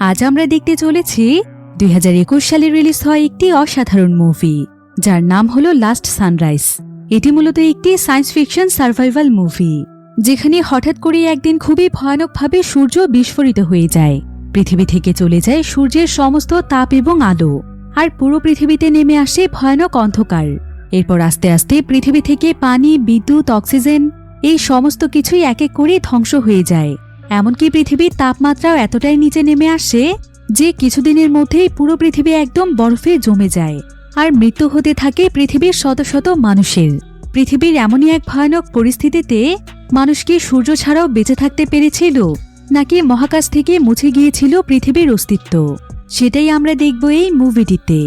আজ আমরা দেখতে চলেছি 2021 সালে রিলিজ হয় একটি অসাধারণ মুভি যার নাম হলো লাস্ট সানরাইজ। এটি মূলত একটি সায়েন্স ফিকশন সার্ভাইভাল মুভি, যেখানে হঠাৎ করে একদিন খুবই ভয়ানকভাবে সূর্য বিস্ফোরিত হয়ে যায়। পৃথিবী থেকে চলে যায় সূর্যের সমস্ত তাপ এবং আলো, আর পুরো পৃথিবীতে নেমে আসে ভয়ানক অন্ধকার। এরপর আস্তে আস্তে পৃথিবী থেকে পানি, বিদ্যুৎ, অক্সিজেন এই সমস্ত কিছুই এক এক করে ধ্বংস হয়ে যায়। এমনকি পৃথিবীর তাপমাত্রাও এতটাই নিচে নেমে আসে যে কিছুদিনের মধ্যেই পুরো পৃথিবী একদম বরফে জমে যায়, আর মৃত্যু হতে থাকে পৃথিবীর শত শত মানুষের। পৃথিবীর এমনই এক ভয়ানক পরিস্থিতিতে মানুষ কি সূর্য ছাড়াও বেঁচে থাকতে পেরেছিল, নাকি মহাকাশ থেকে মুছে গিয়েছিল পৃথিবীর অস্তিত্ব, সেটাই আমরা দেখব এই মুভিটিতে।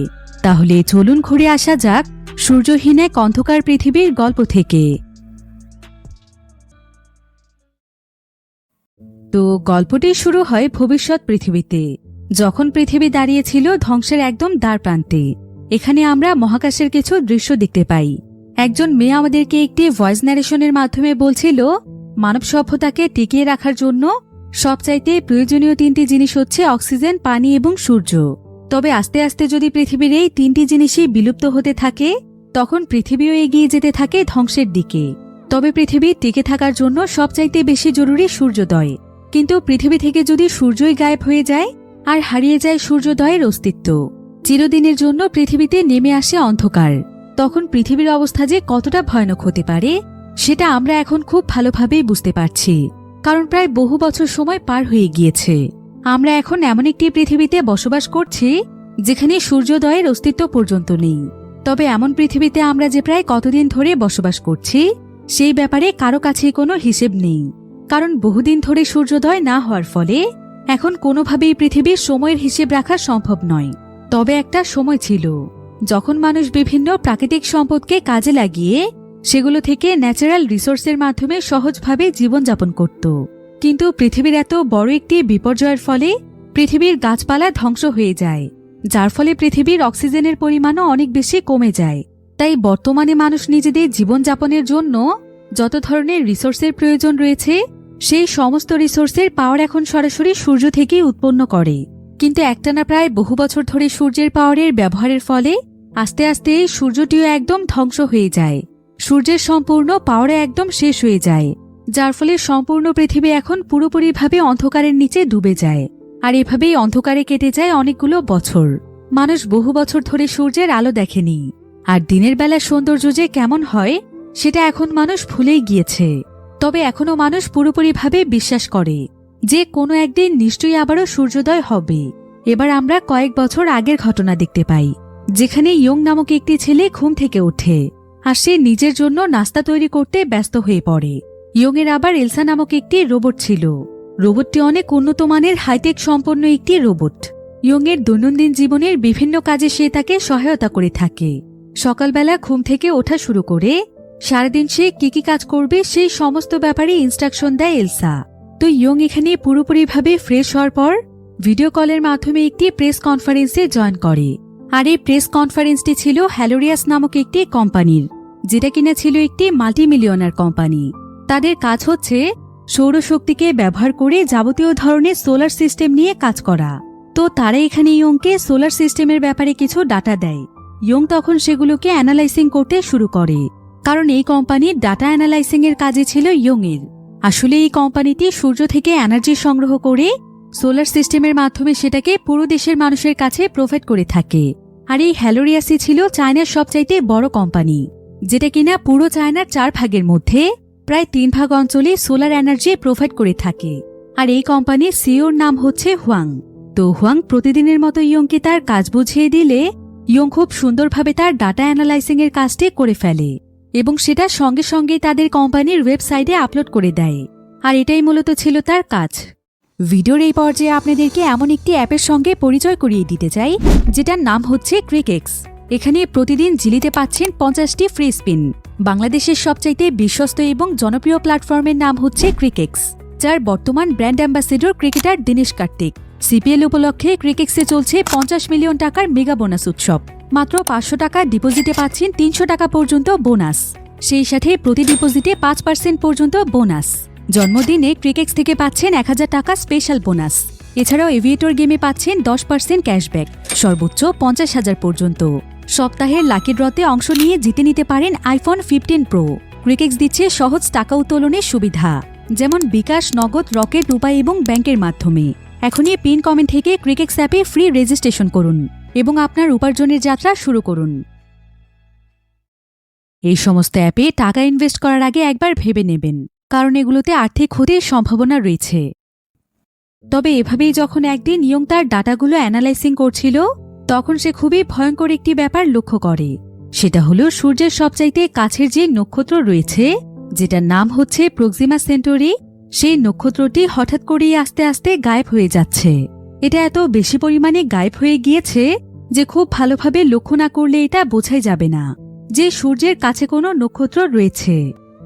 তাহলে চলুন ঘুরে আসা যাক সূর্যহীন এক অন্ধকার পৃথিবীর গল্প থেকে। তো গল্পটি শুরু হয় ভবিষ্যৎ পৃথিবীতে, যখন পৃথিবী দাঁড়িয়েছিল ধ্বংসের একদম দ্বার প্রান্তে। এখানে আমরা মহাকাশের কিছু দৃশ্য দেখতে পাই। একজন মেয়ে আমাদেরকে একটি ভয়েস ন্যারেশনের মাধ্যমে বলছিল মানব সভ্যতাকে টিকিয়ে রাখার জন্য সবচাইতে প্রয়োজনীয় তিনটি জিনিস হচ্ছে অক্সিজেন, পানি এবং সূর্য। তবে আস্তে আস্তে যদি পৃথিবীর এই তিনটি জিনিসই বিলুপ্ত হতে থাকে, তখন পৃথিবীও এগিয়ে যেতে থাকে ধ্বংসের দিকে। তবে পৃথিবী টিকে থাকার জন্য সবচাইতে বেশি জরুরি সূর্যোদয়। কিন্তু পৃথিবী থেকে যদি সূর্যই গায়েব হয়ে যায় আর হারিয়ে যায় সূর্যোদয়ের অস্তিত্ব, চিরদিনের জন্য পৃথিবীতে নেমে আসে অন্ধকার, তখন পৃথিবীর অবস্থা যে কতটা ভয়ানক হতে পারে সেটা আমরা এখন খুব ভালোভাবেই বুঝতে পারছি। কারণ প্রায় বহু বছর সময় পার হয়ে গিয়েছে। আমরা এখন এমন একটি পৃথিবীতে বসবাস করছি যেখানে সূর্যোদয়ের অস্তিত্ব পর্যন্ত নেই। তবে এমন পৃথিবীতে আমরা যে প্রায় কতদিন ধরে বসবাস করছি সেই ব্যাপারে কারো কাছেই কোনো হিসেব নেই। কারণ বহুদিন ধরে সূর্যোদয় না হওয়ার ফলে এখন কোনোভাবেই পৃথিবীর সময়ের হিসেব রাখা সম্ভব নয়। তবে একটা সময় ছিল যখন মানুষ বিভিন্ন প্রাকৃতিক সম্পদকে কাজে লাগিয়ে সেগুলো থেকে ন্যাচারাল রিসোর্সের মাধ্যমে সহজভাবে জীবনযাপন করত। কিন্তু পৃথিবীর এত বড় একটি বিপর্যয়ের ফলে পৃথিবীর গাছপালা ধ্বংস হয়ে যায়, যার ফলে পৃথিবীর অক্সিজেনের পরিমাণও অনেক বেশি কমে যায়। তাই বর্তমানে মানুষ নিজেদের জীবনযাপনের জন্য যত ধরনের রিসোর্সের প্রয়োজন রয়েছে সেই সমস্ত রিসোর্সের পাওয়ার এখন সরাসরি সূর্য থেকেই উৎপন্ন করে। কিন্তু একটানা প্রায় বহু বছর ধরে সূর্যের পাওয়ারের ব্যবহারের ফলে আস্তে আস্তে এই সূর্যটিও একদম ধ্বংস হয়ে যায়। সূর্যের সম্পূর্ণ পাওয়ারে একদম শেষ হয়ে যায়, যার ফলে সম্পূর্ণ পৃথিবী এখন পুরোপুরিভাবে অন্ধকারের নিচে ডুবে যায়। আর এভাবেই অন্ধকারে কেটে যায় অনেকগুলো বছর। মানুষ বহু বছর ধরে সূর্যের আলো দেখেনি, আর দিনের বেলা সৌন্দর্য যে কেমন হয় সেটা এখন মানুষ ভুলেই গিয়েছে। তবে এখনো মানুষ পুরোপুরিভাবে বিশ্বাস করে যে কোনো একদিন নিশ্চয়ই আবারও সূর্যোদয় হবে। এবার আমরা কয়েক বছর আগের ঘটনা দেখতে পাই, যেখানে ইয়ং নামক একটি ছেলে ঘুম থেকে ওঠে আর সে নিজের জন্য নাস্তা তৈরি করতে ব্যস্ত হয়ে পড়ে। ইয়ংয়ের আবার এলসা নামক একটি রোবট ছিল। রোবটটি অনেক উন্নত মানের হাইটেক সম্পন্ন একটি রোবট। ইয়ংয়ের দৈনন্দিন জীবনের বিভিন্ন কাজে সে তাকে সহায়তা করে থাকে। সকালবেলা ঘুম থেকে ওঠা শুরু করে সারাদিন সে কি কি কাজ করবে সেই সমস্ত ব্যাপারে ইনস্ট্রাকশন দেয় এলসা। তো ইয়ং এখানে পুরোপুরিভাবে ফ্রেশ হওয়ার পর ভিডিও কলের মাধ্যমে একটি প্রেস কনফারেন্সে জয়েন করে। আর এই প্রেস কনফারেন্সটি ছিল হ্যালোরিয়াস নামক একটি কোম্পানির, যেটা কিনা ছিল একটি মাল্টিমিলিয়নার কোম্পানি। তাদের কাজ হচ্ছে সৌরশক্তিকে ব্যবহার করে যাবতীয় ধরনের সোলার সিস্টেম নিয়ে কাজ করা। তো তারা এখানে ইয়ংকে সোলার সিস্টেমের ব্যাপারে কিছু ডাটা দেয়। ইয়ং তখন সেগুলোকে অ্যানালাইসিং করতে শুরু করে, কারণ এই কোম্পানির ডাটা অ্যানালাইসিং এর কাজে ছিল ইয়ংয়ের। আসলে এই কোম্পানিটি সূর্য থেকে এনার্জি সংগ্রহ করে সোলার সিস্টেমের মাধ্যমে সেটাকে পুরো দেশের মানুষের কাছে প্রোভাইড করে থাকে। আর এই হ্যালোরিয়াসই ছিল চায়নার সবচাইতে বড় কোম্পানি, যেটা কিনা পুরো চায়নার 4 ভাগের মধ্যে প্রায় 3 ভাগ অঞ্চলে সোলার এনার্জি প্রোভাইড করে থাকে। আর এই কোম্পানির সিইওর নাম হচ্ছে হুয়াং। তো হুয়াং প্রতিদিনের মতো ইয়ংকে তার কাজ বুঝিয়ে দিলে ইয়ং খুব সুন্দরভাবে তার ডাটা অ্যানালাইসিং এর কাজটি করে ফেলে এবং সেটা সঙ্গে সঙ্গেই তাদের কোম্পানির ওয়েবসাইটে আপলোড করে দেয়। আর এটাই মূলত ছিল তার কাজ। ভিডিওর এই পর্যায়ে আপনাদেরকে এমন একটি অ্যাপের সঙ্গে পরিচয় করিয়ে দিতে চাই, যেটার নাম হচ্ছে ক্রিকেক্স। এখানে প্রতিদিন জিলিতে পাচ্ছেন 50টি ফ্রি স্পিন। বাংলাদেশের সবচাইতে বিশ্বস্ত এবং জনপ্রিয় প্ল্যাটফর্মের নাম হচ্ছে ক্রিকেক্স, যার বর্তমান brand ambassador cricketer Dinesh Kartik. CPL উপলক্ষে ক্রিকেক্সে চলছে 50 মিলিয়ন টাকার মেগা বোনাস উৎসব। মাত্র 500 টাকা ডিপোজিটে পাচ্ছেন 300 টাকা পর্যন্ত বোনাস, সেই সাথে প্রতি ডিপোজিটে 5% পর্যন্ত বোনাস। জন্মদিনে ক্রিকেক্স থেকে পাচ্ছেন 1000 টাকা স্পেশাল বোনাস। এছাড়াও এভিয়েটর গেমে পাচ্ছেন 10% ক্যাশব্যাক, সর্বোচ্চ 50,000 পর্যন্ত। সপ্তাহের লাকি ড্রতে অংশ নিয়ে জিতে নিতে পারেন আইফোন 15 প্রো। ক্রিকেক্স দিচ্ছে সহজ টাকা উত্তোলনের সুবিধা, যেমন বিকাশ, নগদ, রকেট, উপায় এবং ব্যাংকের মাধ্যমে। এখনই পিন কমেন্ট থেকে ক্রিকেক্স অ্যাপে ফ্রি রেজিস্ট্রেশন করুন এবং আপনার উপার্জনের যাত্রা শুরু করুন। এই সমস্ত অ্যাপে টাকা ইনভেস্ট করার আগে একবার ভেবে নেবেন, কারণ এগুলোতে আর্থিক ক্ষতির সম্ভাবনা রয়েছে। তবে এভাবেই যখন একদিন ইয়ং তার ডাটাগুলো অ্যানালাইসিং করছিল, তখন সে খুবই ভয়ঙ্কর একটি ব্যাপার লক্ষ্য করে। সেটা হলো সূর্যের সবচাইতে কাছের যে নক্ষত্র রয়েছে, যেটার নাম হচ্ছে প্রক্সিমা সেন্টোরি, সেই নক্ষত্রটি হঠাৎ করেই আস্তে আস্তে গায়েব হয়ে যাচ্ছে। এটা এত বেশি পরিমাণে গায়েব হয়ে গিয়েছে যে খুব ভালোভাবে লক্ষ্য না করলে এটা বোঝাই যাবে না যে সূর্যের কাছে কোনো নক্ষত্র রয়েছে।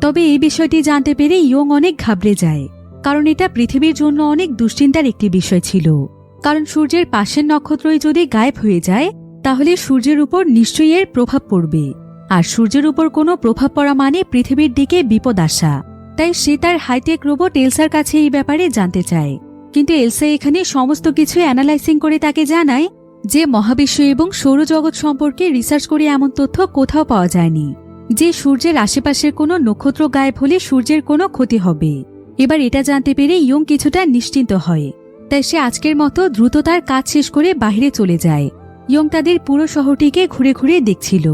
তবে এই বিষয়টি জানতে পেরে ইয়ং অনেক ঘাবড়ে যায়, কারণ এটা পৃথিবীর জন্য অনেক দুশ্চিন্তার একটি বিষয় ছিল। কারণ সূর্যের পাশের নক্ষত্রই যদি গায়েব হয়ে যায়, তাহলে সূর্যের উপর নিশ্চয়ই এর প্রভাব পড়বে, আর সূর্যের উপর কোনো প্রভাব পড়া মানে পৃথিবীর দিকে বিপদ আসা। তাই সে তার হাইটেক রোবট এলসার কাছে এই ব্যাপারে জানতে চায়। কিন্তু এলসা এখানে সমস্ত কিছু অ্যানালাইসিং করে তাকে জানায় যে মহাবিশ্ব এবং সৌরজগৎ সম্পর্কে রিসার্চ করে এমন তথ্য কোথাও পাওয়া যায়নি যে সূর্যের আশেপাশের কোনো নক্ষত্র গায়েব হলে সূর্যের কোনো ক্ষতি হবে। এবার এটা জানতে পেরে ইয়ং কিছুটা নিশ্চিন্ত হয়। তাই সে আজকের মতো দ্রুত তার কাজ শেষ করে বাইরে চলে যায়। ইয়ং তাদের পুরো শহরটিকে ঘুরে ঘুরে দেখছিল।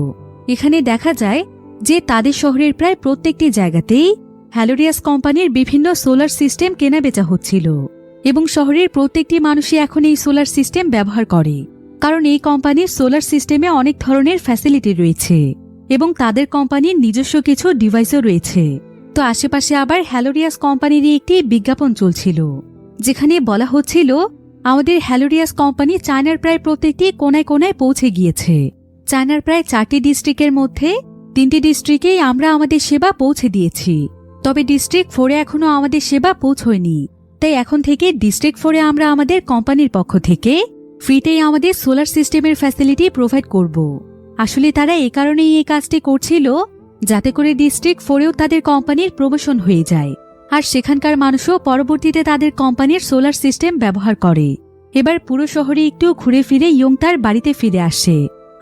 এখানে দেখা যায় যে তাদের শহরের প্রায় প্রত্যেকটি জায়গাতেই হ্যালোরিয়াস কোম্পানির বিভিন্ন সোলার সিস্টেম কেনাবেচা হচ্ছিল, এবং শহরের প্রত্যেকটি মানুষই এখন এই সোলার সিস্টেম ব্যবহার করে, কারণ এই কোম্পানির সোলার সিস্টেমে অনেক ধরনের ফ্যাসিলিটি রয়েছে এবং তাদের কোম্পানির নিজস্ব কিছু ডিভাইসও রয়েছে। তো আশেপাশে আবার হ্যালোরিয়াস কোম্পানির একটি বিজ্ঞাপন চলছিল, যেখানে বলা হচ্ছিল আমাদের হ্যালোরিয়াস কোম্পানি চায়নার প্রায় প্রত্যেকটি কোনায় কোনায় পৌঁছে গিয়েছে। চায়নার প্রায় 4টি ডিস্ট্রিক্টের মধ্যে 3টি ডিস্ট্রিক্টেই আমরা আমাদের সেবা পৌঁছে দিয়েছি, তবে ডিস্ট্রিক্ট 4-এ এখনো আমাদের সেবা পৌঁছয়নি। তাই এখন থেকে ডিস্ট্রিক্ট 4-এ আমরা আমাদের কোম্পানির পক্ষ থেকে ফ্রিতেই আমাদের সোলার সিস্টেমের ফ্যাসিলিটি প্রোভাইড করব। আসলে তারা এই কারণেই এই কাজটি করছিল যাতে করে ডিস্ট্রিক্ট 4-এও তাদের কোম্পানির প্রমোশন হয়ে যায়, আর সেখানকার মানুষও পরবর্তীতে তাদের কোম্পানির সোলার সিস্টেম ব্যবহার করে। এবার পুরো শহরে একটু ঘুরে ফিরে ইয়ং তার বাড়িতে ফিরে আসে,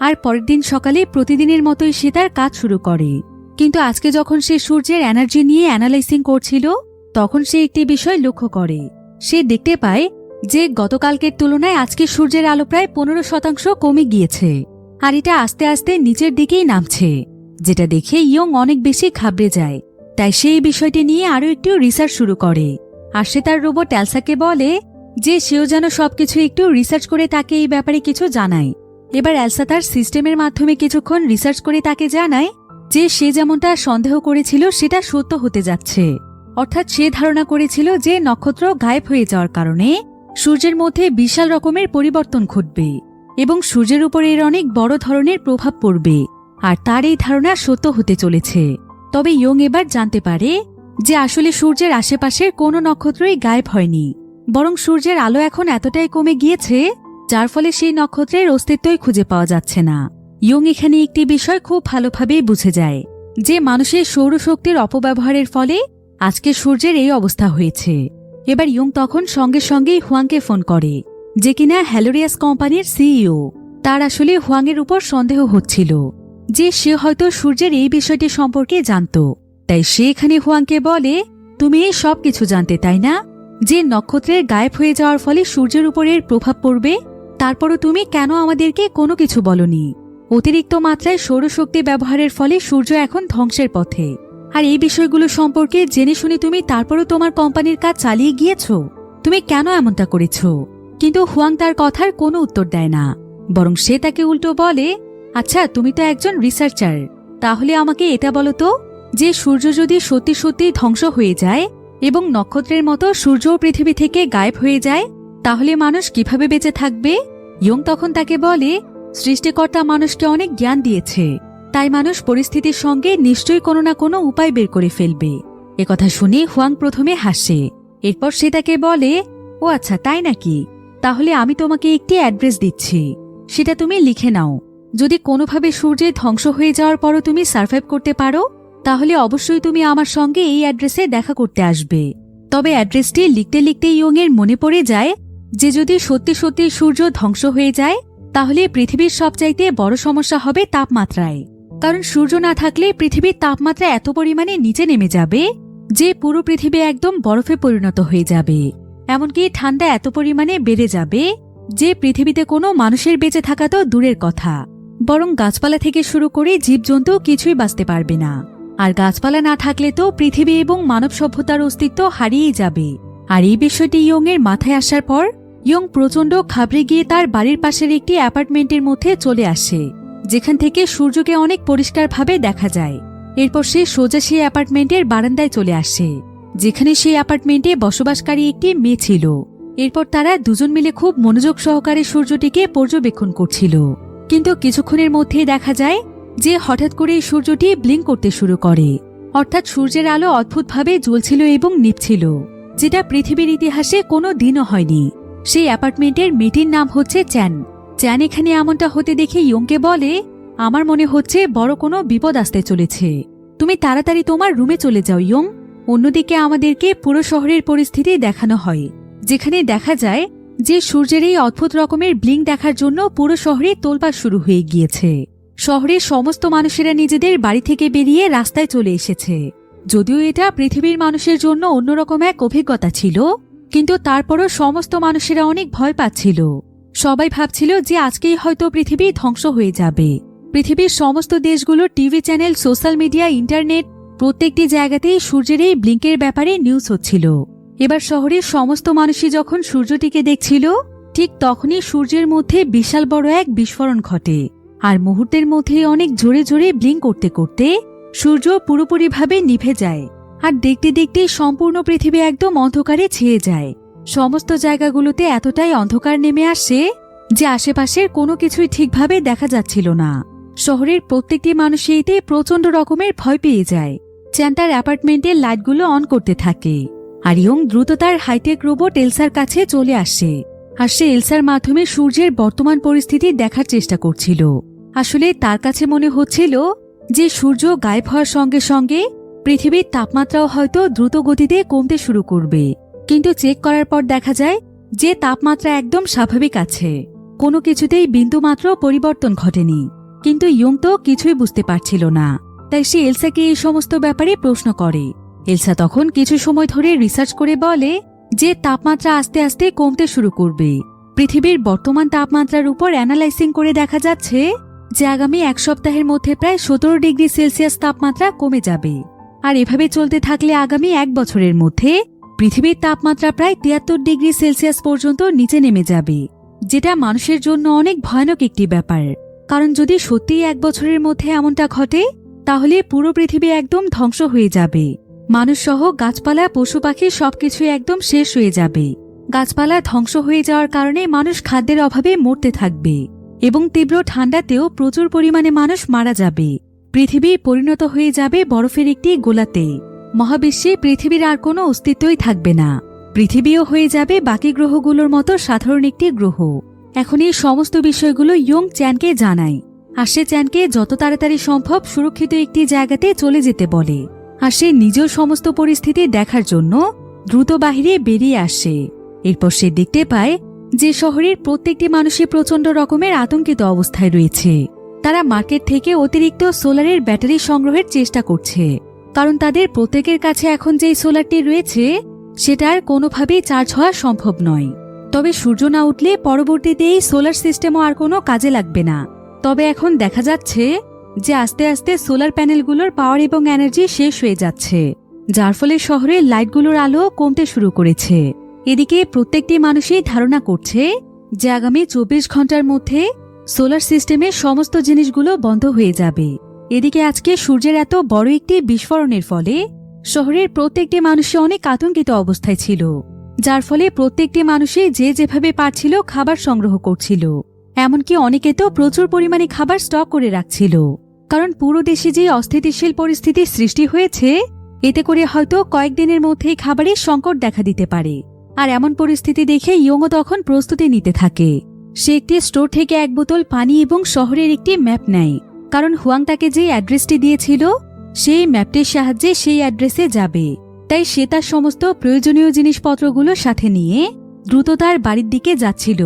আর পরের দিন সকালে প্রতিদিনের মতোই সে তার কাজ শুরু করে। কিন্তু আজকে যখন সে সূর্যের এনার্জি নিয়ে অ্যানালাইসিং করছিল, তখন সে একটি বিষয় লক্ষ্য করে। সে দেখতে পায় যে গতকালকের তুলনায় আজকে সূর্যের আলো প্রায় 15% কমে গিয়েছে, আর এটা আস্তে আস্তে নিচের দিকেই নামছে, যেটা দেখে ইয়ং অনেক বেশি ঘাবড়ে যায়। তাই সে এই বিষয়টি নিয়ে আরও একটু রিসার্চ শুরু করে, আর সে তার রোবট এলসাকে বলে যে সেও যেন সবকিছু একটু রিসার্চ করে তাকে এই ব্যাপারে কিছু জানায়। এবার এলসা তার সিস্টেমের মাধ্যমে কিছুক্ষণ রিসার্চ করে তাকে জানায় যে সে যেমনটা সন্দেহ করেছিল সেটা সত্য হতে যাচ্ছে। অর্থাৎ সে ধারণা করেছিল যে নক্ষত্র গায়েব হয়ে যাওয়ার কারণে সূর্যের মধ্যে বিশাল রকমের পরিবর্তন ঘটবে এবং সূর্যের উপর এর অনেক বড় ধরনের প্রভাব পড়বে, আর তার এই ধারণা সত্য হতে চলেছে। তবে ইয়ং এবার জানতে পারে যে আসলে সূর্যের আশেপাশের কোনো নক্ষত্রই গায়েব হয়নি, বরং সূর্যের আলো এখন এতটাই কমে গিয়েছে যার ফলে সেই নক্ষত্রের অস্তিত্বই খুঁজে পাওয়া যাচ্ছে না। ইয়ং এখানে একটি বিষয় খুব ভালোভাবেই বুঝে যায় যে মানুষের সৌরশক্তির অপব্যবহারের ফলে আজকে সূর্যের এই অবস্থা হয়েছে। এবার ইয়ং তখন সঙ্গে সঙ্গেই হুয়াংকে ফোন করে, যে কিনা হ্যালোরিয়াস কোম্পানির সিইও। তার আসলে হুয়াংয়ের উপর সন্দেহ হচ্ছিল যে সে হয়তো সূর্যের এই বিষয়টি সম্পর্কে জানত। তাই সে এখানে হুয়াংকে বলে, তুমি এই সব কিছু জানতে, তাই না, যে নক্ষত্রের গায়েব হয়ে যাওয়ার ফলে সূর্যের উপর এর প্রভাব পড়বে? তারপরও তুমি কেন আমাদেরকে কোনো কিছু বলনি? অতিরিক্ত মাত্রায় সৌরশক্তি ব্যবহারের ফলে সূর্য এখন ধ্বংসের পথে, আর এই বিষয়গুলো সম্পর্কে জেনে শুনে তুমি তারপরও তোমার কোম্পানির কাজ চালিয়ে গিয়েছ। তুমি কেন এমনটা করেছ? কিন্তু হুয়াং তার কথার কোনো উত্তর দেয় না, বরং সে তাকে উল্টো বলে, আচ্ছা তুমি তো একজন রিসার্চার, তাহলে আমাকে এটা বলো তো যে সূর্য যদি সত্যি সত্যি ধ্বংস হয়ে যায় এবং নক্ষত্রের মতো সূর্যও পৃথিবী থেকে গায়েব হয়ে যায়, তাহলে মানুষ কিভাবে বেঁচে থাকবে? ইয়ং তখন তাকে বলে, সৃষ্টিকর্তা মানুষকে অনেক জ্ঞান দিয়েছে, তাই মানুষ পরিস্থিতির সঙ্গে নিশ্চয়ই কোনো না কোনো উপায় বের করে ফেলবে। একথা শুনে হুয়াং প্রথমে হাসে, এরপর সে তাকে বলে, ও আচ্ছা তাই নাকি, তাহলে আমি তোমাকে একটি অ্যাড্রেস দিচ্ছি, সেটা তুমি লিখে নাও। যদি কোনোভাবে সূর্যের ধ্বংস হয়ে যাওয়ার পরও তুমি সার্ভাইভ করতে পারো, তাহলে অবশ্যই তুমি আমার সঙ্গে এই অ্যাড্রেসে দেখা করতে আসবে। তবে অ্যাড্রেসটি লিখতে লিখতে ইয়ং এর মনে পড়ে যায় যে যদি সত্যি সত্যি সূর্য ধ্বংস হয়ে যায় তাহলে পৃথিবীর সবচাইতে বড় সমস্যা হবে তাপমাত্রায়। কারণ সূর্য না থাকলে পৃথিবীর তাপমাত্রা এত পরিমাণে নিচে নেমে যাবে যে পুরো পৃথিবী একদম বরফে পরিণত হয়ে যাবে। এমনকি ঠান্ডা এত পরিমাণে বেড়ে যাবে যে পৃথিবীতে কোনো মানুষের বেঁচে থাকা তো দূরের কথা, বরং গাছপালা থেকে শুরু করে জীবজন্তু কিছুই বাঁচতে পারবে না। আর গাছপালা না থাকলে তো পৃথিবী এবং মানব সভ্যতার অস্তিত্ব হারিয়েই যাবে। আর এই বিষয়টি ইয়ং এর মাথায় আসার পর ইয়ং প্রচণ্ড ঘাবড়ে গিয়ে তার বাড়ির পাশের একটি অ্যাপার্টমেন্টের মধ্যে চলে আসে, যেখান থেকে সূর্যকে অনেক পরিষ্কারভাবে দেখা যায়। এরপর সে সোজা সেই অ্যাপার্টমেন্টের বারান্দায় চলে আসে, যেখানে সেই অ্যাপার্টমেন্টে বসবাসকারী একটি মেয়ে ছিল। এরপর তারা দুজন মিলে খুব মনোযোগ সহকারে সূর্যটিকে পর্যবেক্ষণ করছিল। কিন্তু কিছুক্ষণের মধ্যেই দেখা যায় যে হঠাৎ করে সূর্যটি ব্লিঙ্ক করতে শুরু করে, অর্থাৎ সূর্যের আলো অদ্ভুতভাবে জ্বলছিল এবং নিভছিল, যেটা পৃথিবীর ইতিহাসে কোনো দিনও হয়নি। সেই অ্যাপার্টমেন্টের মেয়েটির নাম হচ্ছে চ্যান। চ্যান এখানে এমনটা হতে দেখে ইয়ংকে বলে, আমার মনে হচ্ছে বড় কোনো বিপদ আসতে চলেছে, তুমি তাড়াতাড়ি তোমার রুমে চলে যাও ইয়ং। অন্যদিকে আমাদেরকে পুরো শহরের পরিস্থিতি দেখানো হয়, যেখানে দেখা যায় যে সূর্যের এই অদ্ভুত রকমের ব্লিঙ্ক দেখার জন্য পুরো শহরে তোলপাড় শুরু হয়ে গিয়েছে। শহরের সমস্ত মানুষেরা নিজেদের বাড়ি থেকে বেরিয়ে রাস্তায় চলে এসেছে। যদিও এটা পৃথিবীর মানুষের জন্য অন্যরকম এক অভিজ্ঞতা ছিল, কিন্তু তারপরও সমস্ত মানুষেরা অনেক ভয় পাচ্ছিল। সবাই ভাবছিল যে আজকেই হয়তো পৃথিবী ধ্বংস হয়ে যাবে। পৃথিবীর সমস্ত দেশগুলোর TV channel, social media, internet প্রত্যেকটি জায়গাতেই সূর্যের এই ব্লিঙ্কের ব্যাপারে নিউজ হচ্ছিল। এবার শহরের সমস্ত মানুষই যখন সূর্যটিকে দেখছিল, ঠিক তখনই সূর্যের মধ্যে বিশাল বড় এক বিস্ফোরণ ঘটে। আর মুহূর্তের মধ্যে অনেক জোরে জোরে ব্লিঙ্ক করতে করতে সূর্য পুরোপুরিভাবে নিভে যায়। আর দেখতে দেখতে সম্পূর্ণ পৃথিবী একদম অন্ধকারে ছেয়ে যায়। সমস্ত জায়গাগুলোতে এতটাই অন্ধকার নেমে আসে যে আশেপাশের কোনো কিছুই ঠিকভাবে দেখা যাচ্ছিল না। শহরের প্রত্যেকটি মানুষই এতে প্রচণ্ড রকমের ভয় পেয়ে যায়। চ্যান তার অ্যাপার্টমেন্টের লাইটগুলো অন করতে থাকে, আর ইয়ং দ্রুত তার হাইটেক রোবট এলসার কাছে চলে আসে। আর সে এলসার মাধ্যমে সূর্যের বর্তমান পরিস্থিতি দেখার চেষ্টা করছিল। আসলে তার কাছে মনে হচ্ছিল যে সূর্য গায়েব হওয়ার সঙ্গে সঙ্গে পৃথিবীর তাপমাত্রাও হয়তো দ্রুত গতিতে কমতে শুরু করবে। কিন্তু চেক করার পর দেখা যায় যে তাপমাত্রা একদম স্বাভাবিক আছে, কোনো কিছুতেই বিন্দুমাত্র পরিবর্তন ঘটেনি। কিন্তু ইয়ং তো কিছুই বুঝতে পারছিল না, তাই সে এলসাকে এই সমস্ত ব্যাপারে প্রশ্ন করে। এলসা তখন কিছু সময় ধরে রিসার্চ করে বলে যে তাপমাত্রা আস্তে আস্তে কমতে শুরু করবে। পৃথিবীর বর্তমান তাপমাত্রার উপর অ্যানালাইসিং করে দেখা যাচ্ছে যে আগামী এক সপ্তাহের মধ্যে প্রায় 17 ডিগ্রি সেলসিয়াস তাপমাত্রা কমে যাবে। আর এভাবে চলতে থাকলে আগামী 1 বছরের মধ্যে পৃথিবীর তাপমাত্রা প্রায় 73 ডিগ্রি সেলসিয়াস পর্যন্ত নিচে নেমে যাবে, যেটা মানুষের জন্য অনেক ভয়ানক একটি ব্যাপার। কারণ যদি সত্যিই 1 বছরের মধ্যে এমনটা ঘটে তাহলে পুরো পৃথিবী একদম ধ্বংস হয়ে যাবে। মানুষ সহ গাছপালা, পশু পাখি সবকিছু একদম শেষ হয়ে যাবে। গাছপালা ধ্বংস হয়ে যাওয়ার কারণে মানুষ খাদ্যের অভাবে মরতে থাকবে এবং তীব্র ঠান্ডাতেও প্রচুর পরিমাণে মানুষ মারা যাবে। পৃথিবী পরিণত হয়ে যাবে বরফের একটি গোলাতে। মহাবিশ্বে পৃথিবীর আর কোনো অস্তিত্বই থাকবে না। পৃথিবীও হয়ে যাবে বাকি গ্রহগুলোর মতো সাধারণ একটি গ্রহ। এখন এই সমস্ত বিষয়গুলো ইয়ং চ্যানকে জানায়, আর সে চ্যানকে যত তাড়াতাড়ি সম্ভব সুরক্ষিত একটি জায়গাতে চলে যেতে বলে। আর সে নিজেও সমস্ত পরিস্থিতি দেখার জন্য দ্রুত বাহিরে বেরিয়ে আসে। এরপর সে দেখতে পায় যে শহরের প্রত্যেকটি মানুষই প্রচণ্ড রকমের আতঙ্কিত অবস্থায় রয়েছে। তারা মার্কেট থেকে অতিরিক্ত সোলারের ব্যাটারি সংগ্রহের চেষ্টা করছে, কারণ তাদের প্রত্যেকের কাছে এখন যেই সোলারটি রয়েছে সেটা আর কোনোভাবেই চার্জ হওয়া সম্ভব নয়। তবে সূর্য না উঠলে পরবর্তীতে এই সোলার সিস্টেমও আর কোনো কাজে লাগবে না। তবে এখন দেখা যাচ্ছে যে আস্তে আস্তে সোলার প্যানেলগুলোর পাওয়ার এবং এনার্জি শেষ হয়ে যাচ্ছে, যার ফলে শহরের লাইটগুলোর আলো কমতে শুরু করেছে। এদিকে প্রত্যেকটি মানুষই ধারণা করছে যে আগামী 24 ঘন্টার মধ্যে সোলার সিস্টেমের সমস্ত জিনিসগুলো বন্ধ হয়ে যাবে। এদিকে আজকে সূর্যের এত বড় একটি বিস্ফোরণের ফলে শহরের প্রত্যেকটি মানুষই অনেক আতঙ্কিত অবস্থায় ছিল, যার ফলে প্রত্যেকটি মানুষই যে যেভাবে পারছিল খাবার সংগ্রহ করছিল। এমনকি অনেকে তো প্রচুর পরিমাণে খাবার স্টক করে রাখছিল, কারণ পুরো দেশে যে অস্থিতিশীল পরিস্থিতির সৃষ্টি হয়েছে এতে করে হয়তো কয়েকদিনের মধ্যেই খাবারের সংকট দেখা দিতে পারে। আর এমন পরিস্থিতি দেখে ইয়ংও তখন প্রস্তুতি নিতে থাকে। সে একটি স্টোর থেকে 1 বোতল পানি এবং শহরের একটি ম্যাপ নেয়, কারণ হুয়াং তাকে যে অ্যাড্রেসটি দিয়েছিল সেই ম্যাপটির সাহায্যে সেই অ্যাড্রেসে যাবে। তাই সে তার সমস্ত প্রয়োজনীয় জিনিসপত্রগুলো সাথে নিয়ে দ্রুত তার বাড়ির দিকে যাচ্ছিল,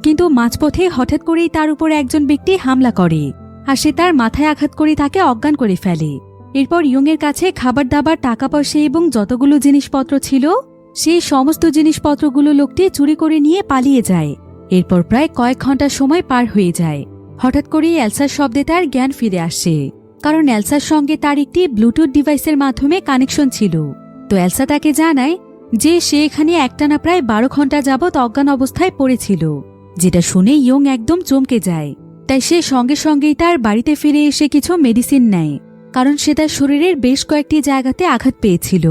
কিন্তু মাঝপথে হঠাৎ করেই তার উপর একজন ব্যক্তি হামলা করে আর সে তার মাথায় আঘাত করে তাকে অজ্ঞান করে ফেলে। এরপর ইয়ংয়ের কাছে খাবার দাবার, টাকা পয়সা এবং যতগুলো জিনিসপত্র ছিল সেই সমস্ত জিনিসপত্রগুলো লোকটি চুরি করে নিয়ে পালিয়ে যায়। এরপর প্রায় কয়েক ঘন্টা সময় পার হয়ে যায়। হঠাৎ করেই এলসার শব্দে তার জ্ঞান ফিরে আসে, কারণ এলসার সঙ্গে তার একটি ব্লুটুথ ডিভাইসের মাধ্যমে কানেকশন ছিল। তো এলসা তাকে জানায় যে সে এখানে একটানা প্রায় 12 ঘন্টা যাবৎ অজ্ঞান অবস্থায় পড়েছিল, যেটা শুনে ইয়ং একদম চমকে যায়। তাই সে সঙ্গে সঙ্গেই তার বাড়িতে ফিরে এসে কিছু মেডিসিন নেয়, কারণ সে তার শরীরের বেশ কয়েকটি জায়গাতে আঘাত পেয়েছিল।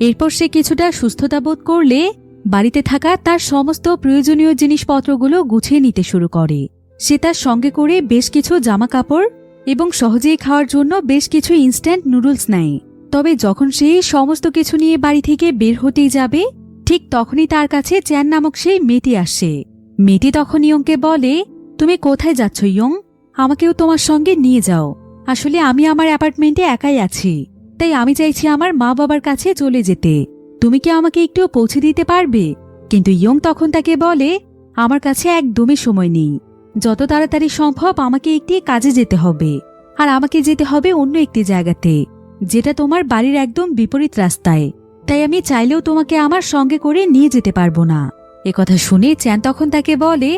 এরপর সে কিছুটা সুস্থতা বোধ করলে বাড়িতে থাকা তার সমস্ত প্রয়োজনীয় জিনিসপত্রগুলো গুছিয়ে নিতে শুরু করে। সে তার সঙ্গে করে বেশ কিছু জামা কাপড় এবং সহজেই খাওয়ার জন্য বেশ কিছু ইনস্ট্যান্ট নুডলস নেয়। তবে যখন সে সমস্ত কিছু নিয়ে বাড়ি থেকে বের হতেই যাবে, ঠিক তখনই তার কাছে চ্যান নামক সেই মেয়েটি আসে। মেয়েটি তখন ইয়ংকে বলে, তুমি কোথায় যাচ্ছ ইয়ং? আমাকেও তোমার সঙ্গে নিয়ে যাও। আসলে আমি আমার অ্যাপার্টমেন্টে একাই আছি, তাই আমি চাইছি আমার মা বাবার কাছে চলে যেতে। তুমি কি আমাকে একটু পৌঁছে দিতে পারবে? কিন্তু ইয়ং তখন তাকে বলে, আমার কাছে একদমই সময় নেই। যত তাড়াতাড়ি সম্ভব আমাকে একটি কাজে যেতে হবে, আর আমাকে যেতে হবে অন্য একটি জায়গাতে, যেটা তোমার বাড়ির একদম বিপরীত রাস্তায়। তাই আমি চাইলেও তোমাকে আমার সঙ্গে করে নিয়ে যেতে পারবো না। একথা শুনে চ্যান তখন তাকে বলে,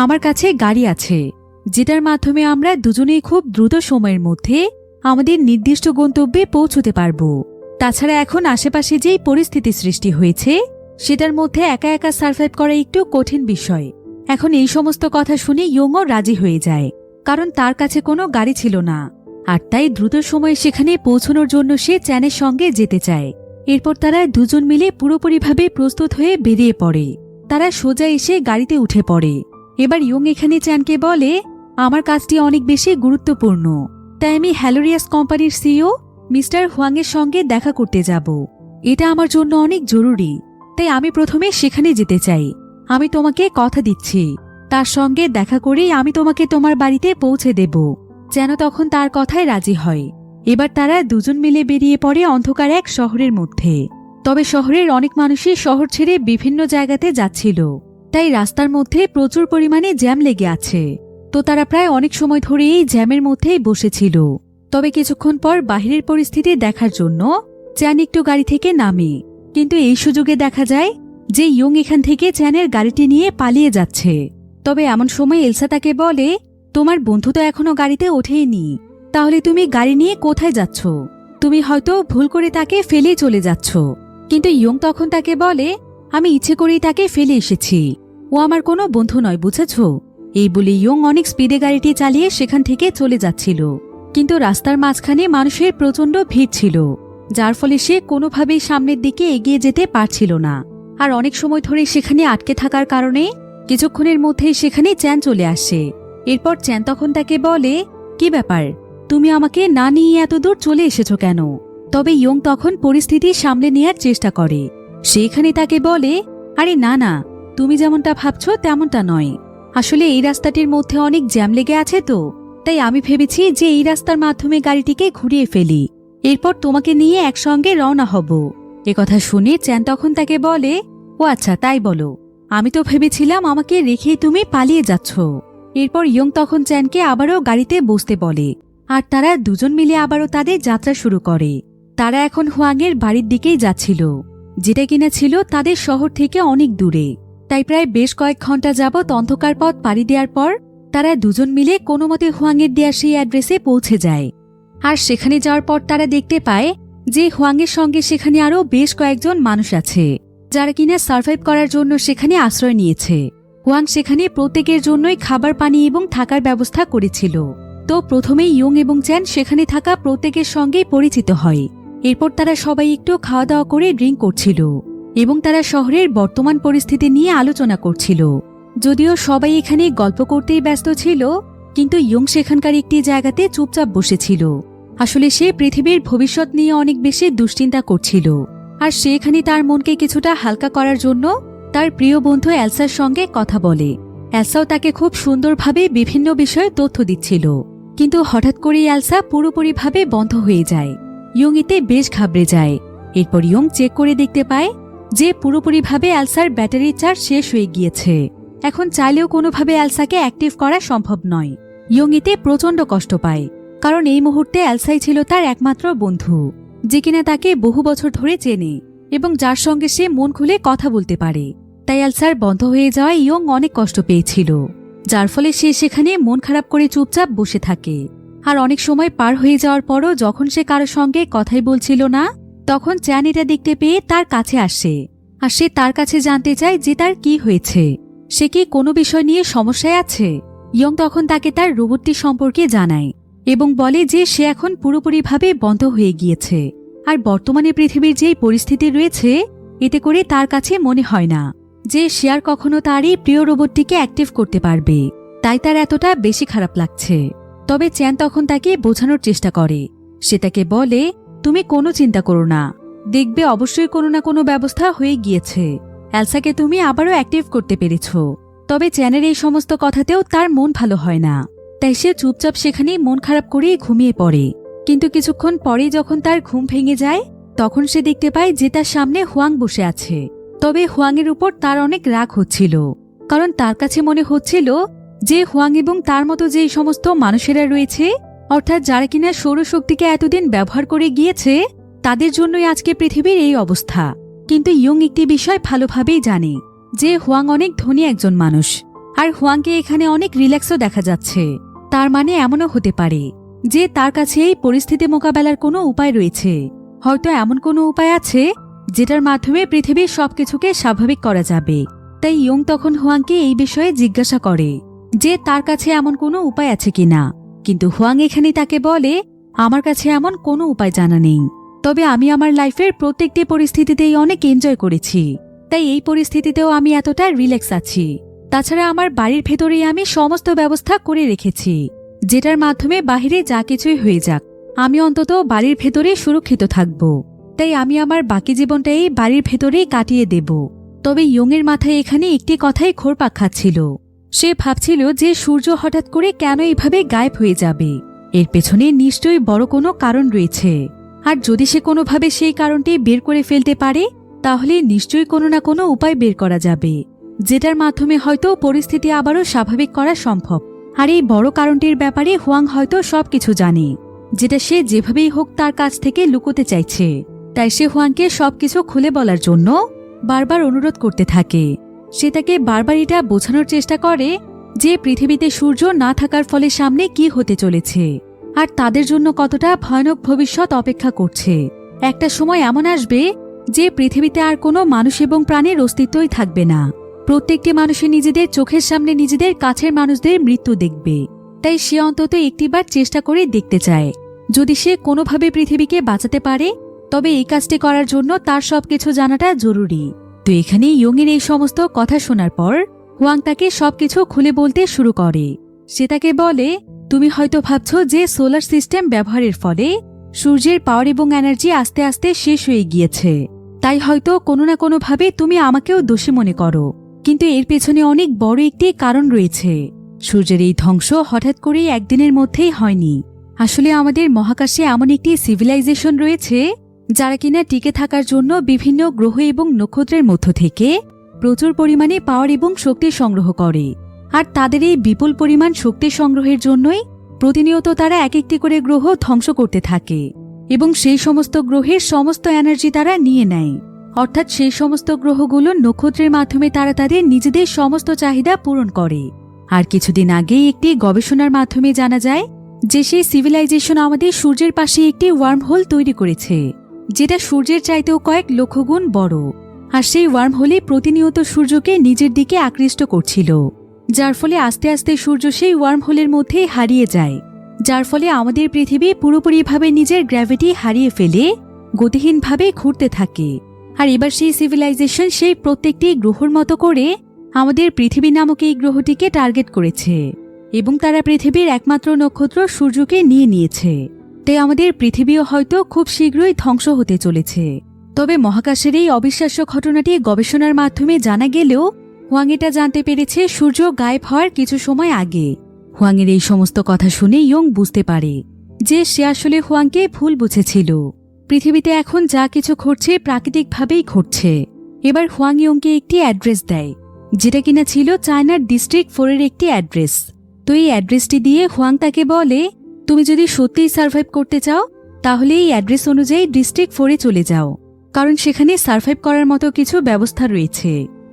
আমার কাছে গাড়ি আছে, যেটার মাধ্যমে আমরা দুজনেই খুব দ্রুত সময়ের মধ্যে আমাদের নির্দিষ্ট গন্তব্যে পৌঁছতে পারবো। তাছাড়া এখন আশেপাশে যেই পরিস্থিতি সৃষ্টি হয়েছে সেটার মধ্যে একা একা সার্ভাইভ করা একটু কঠিন বিষয়। এখন এই সমস্ত কথা শুনে ইয়ংও রাজি হয়ে যায়, কারণ তার কাছে কোনো গাড়ি ছিল না, আর তাই দ্রুত সময়ে সেখানে পৌঁছানোর জন্য সে চ্যানের সঙ্গে যেতে চায়। এরপর তারা দুজন মিলে পুরোপুরিভাবে প্রস্তুত হয়ে বেরিয়ে পড়ে। তারা সোজা এসে গাড়িতে উঠে পড়ে। এবার ইয়ং এখানে চ্যানকে বলে, আমার কাজটি অনেক বেশি গুরুত্বপূর্ণ, তাই আমি হ্যালোরিয়াস কোম্পানির সিইও মিস্টার হুয়াংয়ের সঙ্গে দেখা করতে যাব। এটা আমার জন্য অনেক জরুরি, তাই আমি প্রথমে সেখানে যেতে চাই। আমি তোমাকে কথা দিচ্ছি, তার সঙ্গে দেখা করেই আমি তোমাকে তোমার বাড়িতে পৌঁছে দেব। যেন তখন তার কথায় রাজি হয়। এবার তারা দুজন মিলে বেরিয়ে পড়ে অন্ধকার এক শহরের মধ্যে। তবে শহরের অনেক মানুষই শহর ছেড়ে বিভিন্ন জায়গাতে যাচ্ছিল, তাই রাস্তার মধ্যে প্রচুর পরিমাণে জ্যাম লেগে আছে। তো তারা প্রায় অনেক সময় ধরে এই জ্যামের মধ্যেই বসেছিল। তবে কিছুক্ষণ পর বাহিরের পরিস্থিতি দেখার জন্য চ্যান একটু গাড়ি থেকে নামে, কিন্তু এই সুযোগে দেখা যায় যে ইয়ং এখান থেকে চ্যানের গাড়িটি নিয়ে পালিয়ে যাচ্ছে। তবে এমন সময় এলসা তাকে বলে, তোমার বন্ধু তো এখনো গাড়িতে ওঠেইনি, তাহলে তুমি গাড়ি নিয়ে কোথায় যাচ্ছ? তুমি হয়তো ভুল করে তাকে ফেলে চলে যাচ্ছ। কিন্তু ইয়ং তখন তাকে বলে, আমি ইচ্ছে করেই তাকে ফেলে এসেছি, ও আমার কোনো বন্ধু নয়, বুঝেছ? এই বলে ইয়ং অনেক স্পিডে গাড়িটি চালিয়ে সেখান থেকে চলে যাচ্ছিল। কিন্তু রাস্তার মাঝখানে মানুষের প্রচণ্ড ভিড় ছিল, যার ফলে সে কোনোভাবেই সামনের দিকে এগিয়ে যেতে পারছিল না। আর অনেক সময় ধরে সেখানে আটকে থাকার কারণে কিছুক্ষণের মধ্যেই সেখানে চ্যান চলে আসে। এরপর চ্যান তখন তাকে বলে, কি ব্যাপার, তুমি আমাকে না নিয়ে এত দূর চলে এসেছ কেন? তবে ইয়ং তখন পরিস্থিতি সামলে নেয়ার চেষ্টা করে। সেখানে তাকে বলে, আরে না না, তুমি যেমনটা ভাবছো তেমনটা নয়। আসলে এই রাস্তাটির মধ্যে অনেক জ্যাম লেগে আছে, তো তাই আমি ভেবেছি যে এই রাস্তার মাধ্যমে গাড়িটিকে ঘুরিয়ে ফেলি, এরপর তোমাকে নিয়ে একসঙ্গে রওনা হব। একথা শুনে চ্যান তখন তাকে বলে, ও আচ্ছা, তাই বলো। আমি তো ভেবেছিলাম আমাকে রেখেই তুমি পালিয়ে যাচ্ছ। এরপর ইয়ং তখন চ্যানকে আবারও গাড়িতে বসতে বলে, আর তারা দুজন মিলে আবারও তাদের যাত্রা শুরু করে। তারা এখন হুয়াংয়ের বাড়ির দিকেই যাচ্ছিল, যেটা কিনা ছিল তাদের শহর থেকে অনেক দূরে। তাই প্রায় বেশ কয়েক ঘন্টা যাবৎ অন্ধকার পথ পাড়ি দেওয়ার পর তারা দুজন মিলে কোনোমতে হুয়াংয়ের দেয়া সেই অ্যাড্রেসে পৌঁছে যায়। আর সেখানে যাওয়ার পর তারা দেখতে পায় যে হুয়াংয়ের সঙ্গে সেখানে আরও বেশ কয়েকজন মানুষ আছে, যারা কিনা সার্ভাইভ করার জন্য সেখানে আশ্রয় নিয়েছে। হুয়াং সেখানে প্রত্যেকের জন্যই খাবার, পানি এবং থাকার ব্যবস্থা করেছিল। তো প্রথমেই ইয়ং এবং চ্যান সেখানে থাকা প্রত্যেকের সঙ্গেই পরিচিত হয়। এরপর তারা সবাই একটু খাওয়া দাওয়া করে ড্রিঙ্ক করছিল এবং তারা শহরের বর্তমান পরিস্থিতি নিয়ে আলোচনা করছিল। যদিও সবাই এখানে গল্প করতেই ব্যস্ত ছিল, কিন্তু ইয়ং সেখানকার একটি জায়গাতে চুপচাপ বসেছিল। আসলে সে পৃথিবীর ভবিষ্যৎ নিয়ে অনেক বেশি দুশ্চিন্তা করছিল, আর সে এখানে তার মনকে কিছুটা হালকা করার জন্য তার প্রিয় বন্ধু এলসার সঙ্গে কথা বলে। এলসাও তাকে খুব সুন্দরভাবে বিভিন্ন বিষয়ে তথ্য দিচ্ছিল, কিন্তু হঠাৎ করেই এলসা পুরোপুরিভাবে বন্ধ হয়ে যায়। ইয়ং এতে বেশ ঘাবড়ে যায়। এরপর ইয়ং চেক করে দেখতে পায় যে পুরোপুরিভাবে এলসার ব্যাটারি চার্জ শেষ হয়ে গিয়েছে। এখন চাইলেও কোনোভাবে এলসাকে অ্যাক্টিভ করা সম্ভব নয়। ইয়ং এতে প্রচণ্ড কষ্ট পায়, কারণ এই মুহূর্তে এলসাই ছিল তার একমাত্র বন্ধু, যে কিনা তাকে বহু বছর ধরে চেনে এবং যার সঙ্গে সে মন খুলে কথা বলতে পারে। তাই এলসার বন্ধ হয়ে যাওয়ায় ইয়ং অনেক কষ্ট পেয়েছিল, যার ফলে সে সেখানে মন খারাপ করে চুপচাপ বসে থাকে। আর অনেক সময় পার হয়ে যাওয়ার পরও যখন সে কারোর সঙ্গে কথাই বলছিল না, তখন চ্যান এটা দেখতে পেয়ে তার কাছে আসে। আর সে তার কাছে জানতে চায় যে তার কি হয়েছে, সে কি কোনো বিষয় নিয়ে সমস্যায় আছে। ইয়ং তখন তাকে তার রোবটটি সম্পর্কে জানায় এবং বলে যে সে এখন পুরোপুরিভাবে বন্ধ হয়ে গিয়েছে। আর বর্তমানে পৃথিবীর যেই পরিস্থিতি রয়েছে, এতে করে তার কাছে মনে হয় না যে সে আর কখনো তার এই প্রিয় রোবটটিকে অ্যাক্টিভ করতে পারবে। তাই তার এতটা বেশি খারাপ লাগছে। তবে চ্যান তখন তাকে বোঝানোর চেষ্টা করে। সে তাকে বলে, তুমি কোনো চিন্তা করো না, দেখবে অবশ্যই কোনো না কোনো ব্যবস্থা হয়ে গিয়েছে। এলসাকে তুমি আবারও অ্যাক্টিভ করতে পেরেছ। তবে চ্যানের এই সমস্ত কথাতেও তার মন ভালো হয় না, তাই সে চুপচাপ সেখানেই মন খারাপ করে ঘুমিয়ে পড়ে। কিন্তু কিছুক্ষণ পরেই যখন তার ঘুম ভেঙে যায়, তখন সে দেখতে পায় যে তার সামনে হুয়াং বসে আছে। তবে হুয়াংয়ের উপর তার অনেক রাগ হচ্ছিল, কারণ তার কাছে মনে হচ্ছিল যে হুয়াং এবং তার মতো যে সমস্ত মানুষেরা রয়েছে, অর্থাৎ যারা কিনা সৌরশক্তিকে এতদিন ব্যবহার করে গিয়েছে, তাদের জন্যই আজকে পৃথিবীর এই অবস্থা। কিন্তু ইয়ং একটি বিষয় ভালোভাবেই জানে যে হুয়াং অনেক ধনী একজন মানুষ, আর হুয়াংকে এখানে অনেক রিল্যাক্সও দেখা যাচ্ছে। তার মানে এমনও হতে পারে যে তার কাছে এই পরিস্থিতি মোকাবেলার কোনো উপায় রয়েছে। হয়তো এমন কোনো উপায় আছে যেটার মাধ্যমে পৃথিবীর সবকিছুকে স্বাভাবিক করা যাবে। তাই ইয়ং তখন হুয়াংকে এই বিষয়ে জিজ্ঞাসা করে যে তার কাছে এমন কোনো উপায় আছে কিনা। কিন্তু হুয়াং এখানে তাকে বলে, আমার কাছে এমন কোনো উপায় জানা নেই, তবে আমি আমার লাইফের প্রত্যেকটি পরিস্থিতিতেই অনেক এনজয় করেছি, তাই এই পরিস্থিতিতেও আমি এতটা রিল্যাক্স আছি। তাছাড়া আমার বাড়ির ভেতরেই আমি সমস্ত ব্যবস্থা করে রেখেছি, যেটার মাধ্যমে বাহিরে যা কিছুই হয়ে যাক, আমি অন্তত বাড়ির ভেতরে সুরক্ষিত থাকব। তাই আমি আমার বাকি জীবনটা এই বাড়ির ভেতরেই কাটিয়ে দেব। তবে ইয়ংয়ের মাথায় এখানে একটি কথাই ঘোরপাক খাচ্ছিল। সে ভাবছিল যে সূর্য হঠাৎ করে কেন এভাবে গায়েব হয়ে যাবে। এর পেছনে নিশ্চয়ই বড় কোনো কারণ রয়েছে, আর যদি সে কোনোভাবে সেই কারণটি বের করে ফেলতে পারে, তাহলে নিশ্চয়ই কোনো না কোনো উপায় বের করা যাবে, যেটার মাধ্যমে হয়তো পরিস্থিতি আবারও স্বাভাবিক করা সম্ভব। আর এই বড় কারণটির ব্যাপারে হুয়াং হয়তো সবকিছু জানে, যেটা সে যেভাবেই হোক তার কাছ থেকে লুকোতে চাইছে। তাই সে হুয়াংকে সবকিছু খুলে বলার জন্য বারবার অনুরোধ করতে থাকে। সে তাকে বারবার এটা বোঝানোর চেষ্টা করে যে পৃথিবীতে সূর্য না থাকার ফলে সামনে কি হতে চলেছে, আর তাদের জন্য কতটা ভয়ানক ভবিষ্যৎ অপেক্ষা করছে। একটা সময় এমন আসবে যে পৃথিবীতে আর কোনো মানুষ এবং প্রাণীর অস্তিত্বই থাকবে না। প্রত্যেকটি মানুষই নিজেদের চোখের সামনে নিজেদের কাছের মানুষদের মৃত্যু দেখবে। তাই সে অন্তত একটিবার চেষ্টা করে দেখতে চায়, যদি সে কোনোভাবে পৃথিবীকে বাঁচাতে পারে, তবে এই কাজটি করার জন্য তার সবকিছু জানাটা জরুরি। তো এখানে ইয়ংয়ের এই সমস্ত কথা শোনার পর হুয়াং তাকে সবকিছু খুলে বলতে শুরু করে। সে তাকে বলে, তুমি হয়তো ভাবছ যে সোলার সিস্টেম ব্যবহারের ফলে সূর্যের পাওয়ার এবং এনার্জি আস্তে আস্তে শেষ হয়ে গিয়েছে, তাই হয়তো কোনো না কোনোভাবে তুমি আমাকেও দোষী মনে করো। কিন্তু এর পেছনে অনেক বড় একটি কারণ রয়েছে। সূর্যের এই ধ্বংস হঠাৎ করে একদিনের মধ্যেই হয়নি। আসলে আমাদের মহাকাশে এমন একটি সিভিলাইজেশন রয়েছে যারা কিনা টিকে থাকার জন্য বিভিন্ন গ্রহ এবং নক্ষত্রের মধ্য থেকে প্রচুর পরিমাণে পাওয়ার এবং শক্তি সংগ্রহ করে। আর তাদের এই বিপুল পরিমাণ শক্তি সংগ্রহের জন্যই প্রতিনিয়ত তারা এক একটি করে গ্রহ ধ্বংস করতে থাকে এবং সেই সমস্ত গ্রহের সমস্ত এনার্জি তারা নিয়ে নেয়। অর্থাৎ সেই সমস্ত গ্রহগুলো নক্ষত্রের মাধ্যমে তারা তাদের নিজেদের সমস্ত চাহিদা পূরণ করে। আর কিছুদিন আগেই একটি গবেষণার মাধ্যমে জানা যায় যে সেই সিভিলাইজেশন আমাদের সূর্যের পাশে একটি ওয়ার্ম হোল তৈরি করেছে, যেটা সূর্যের চাইতেও কয়েক লক্ষ গুণ বড়। আর সেই ওয়ার্ম হোলে প্রতিনিয়ত সূর্যকে নিজের দিকে আকৃষ্ট করছিল, যার ফলে আস্তে আস্তে সূর্য সেই ওয়ার্ম হোলের মধ্যে হারিয়ে যায়, যার ফলে আমাদের পৃথিবী পুরোপুরিভাবে নিজের গ্র্যাভিটি হারিয়ে ফেলে গতিহীনভাবে ঘুরতে থাকে। আর এবার সেই সিভিলাইজেশন সেই প্রত্যেকটি গ্রহর মতো করে আমাদের পৃথিবী নামক এই গ্রহটিকে টার্গেট করেছে এবং তারা পৃথিবীর একমাত্র নক্ষত্র সূর্যকে নিয়ে নিয়েছে। তাই আমাদের পৃথিবীও হয়তো খুব শীঘ্রই ধ্বংস হতে চলেছে। তবে মহাকাশের এই অবিশ্বাস্য ঘটনাটি গবেষণার মাধ্যমে জানা গেলেও হুয়াং এটা জানতে পেরেছে সূর্য গায়েব হওয়ার কিছু সময় আগে। হুয়াংয়ের এই সমস্ত কথা শুনে ইয়ং বুঝতে পারে যে সে আসলে হুয়াংকে ভুল বুঝেছিল। পৃথিবীতে এখন যা কিছু ঘটছে প্রাকৃতিকভাবেই ঘটছে, এবার হুয়াং ইয়ংকে একটি অ্যাড্রেস দেয়, যেটা কিনা ছিল চায়নার ডিস্ট্রিক্ট 4 এর একটি অ্যাড্রেস। তো এই অ্যাড্রেসটি দিয়ে হুয়াং তাকে বলে, তুমি যদি সত্যিই সার্ভাইভ করতে চাও তাহলে এই অ্যাড্রেস অনুযায়ী ডিস্ট্রিক্ট 4 এ চলে যাও, কারণ সেখানে সার্ভাইভ করার মতো কিছু ব্যবস্থা রয়েছে।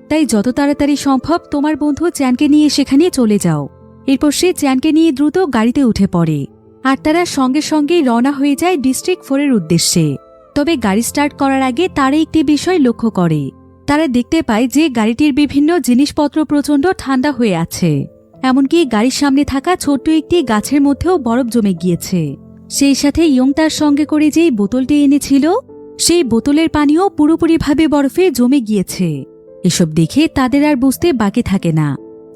তাই যত তাড়াতাড়ি সম্ভব তোমার বন্ধু চ্যানকে নিয়ে সেখানে চলে যাও। এরপর সে চ্যানকে নিয়ে দ্রুত গাড়িতে উঠে পড়ে, আর তারা সঙ্গে সঙ্গেই রওনা হয়ে যায় ডিস্ট্রিক্ট 4 এর উদ্দেশ্যে। তবে গাড়ি স্টার্ট করার আগে তারা একটি বিষয় লক্ষ্য করে। তারা দেখতে পায় যে গাড়িটির বিভিন্ন জিনিসপত্র প্রচণ্ড ঠান্ডা হয়ে আছে, এমনকি গাড়ির সামনে থাকা ছোট্ট একটি গাছের মধ্যেও বরফ জমে গিয়েছে। সেই সাথে ইয়ং তার সঙ্গে করে যেই বোতলটি এনেছিল সেই বোতলের পানিও পুরোপুরিভাবে বরফে জমে গিয়েছে। এসব দেখে তাদের আর বুঝতে বাকি থাকে না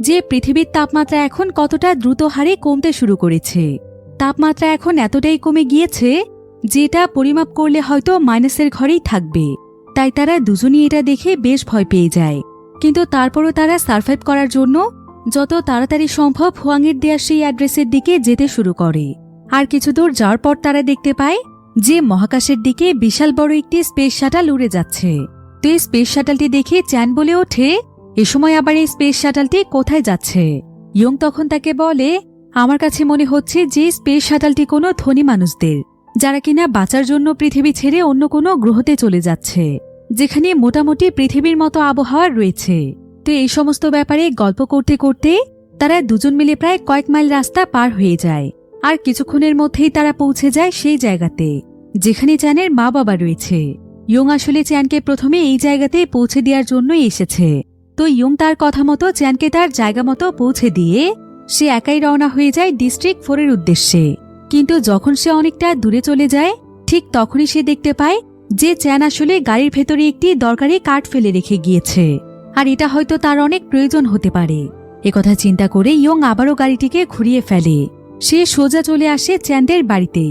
যে পৃথিবীর তাপমাত্রা এখন কতটা দ্রুত হারে কমতে শুরু করেছে। তাপমাত্রা এখন এতটাই কমে গিয়েছে যেটা পরিমাপ করলে হয়তো মাইনাসের ঘরেই থাকবে। তাই তারা দুজনই এটা দেখে বেশ ভয় পেয়ে যায়। কিন্তু তারপরও তারা সার্ভাইভ করার জন্য যত তাড়াতাড়ি সম্ভব হুয়াংয়ের দেয়া সেই অ্যাড্রেসের দিকে যেতে শুরু করে। আর কিছু দূর যাওয়ার পর তারা দেখতে পায় যে মহাকাশের দিকে বিশাল বড় একটি স্পেস শাটল উড়ে যাচ্ছে। তো এই স্পেস শাটলটি দেখে চ্যান বলে ওঠে, এ সময় আবার এই স্পেস শাটলটি কোথায় যাচ্ছে? ইয়ং তখন তাকে বলে, আমার কাছে মনে হচ্ছে যে স্পেস শাটলটি কোনো ধনী মানুষদের, যারা কিনা বাঁচার জন্য পৃথিবী ছেড়ে অন্য কোনো গ্রহতে চলে যাচ্ছে, যেখানে মোটামুটি পৃথিবীর মতো আবহাওয়া রয়েছে। তো এই সমস্ত ব্যাপারে গল্প করতে করতে তারা দুজন মিলে প্রায় কয়েক মাইল রাস্তা পার হয়ে যায়। আর কিছুক্ষণের মধ্যেই তারা পৌঁছে যায় সেই জায়গাতে যেখানে চ্যানের মা বাবা রয়েছে। ইয়ং আসলে চ্যানকে প্রথমে এই জায়গাতে পৌঁছে দেওয়ার জন্যই এসেছে। তো ইয়ং তার কথা মতো চ্যানকে তার জায়গা মতো পৌঁছে দিয়ে সে একাই রওনা হয়ে যায় ডিস্ট্রিক্ট 4 এর উদ্দেশ্যে। কিন্তু যখন সে অনেকটা দূরে চলে যায় ঠিক তখনই সে দেখতে পায় যে চ্যান আসলে গাড়ির ভেতরে একটি দরকারি কার্ড ফেলে রেখে গিয়েছে, আর এটা হয়তো তার অনেক প্রয়োজন হতে পারে। একথা চিন্তা করে ইয়ং আবারও গাড়িটিকে ঘুরিয়ে ফেলে। সে সোজা চলে আসে চ্যানদের বাড়িতে।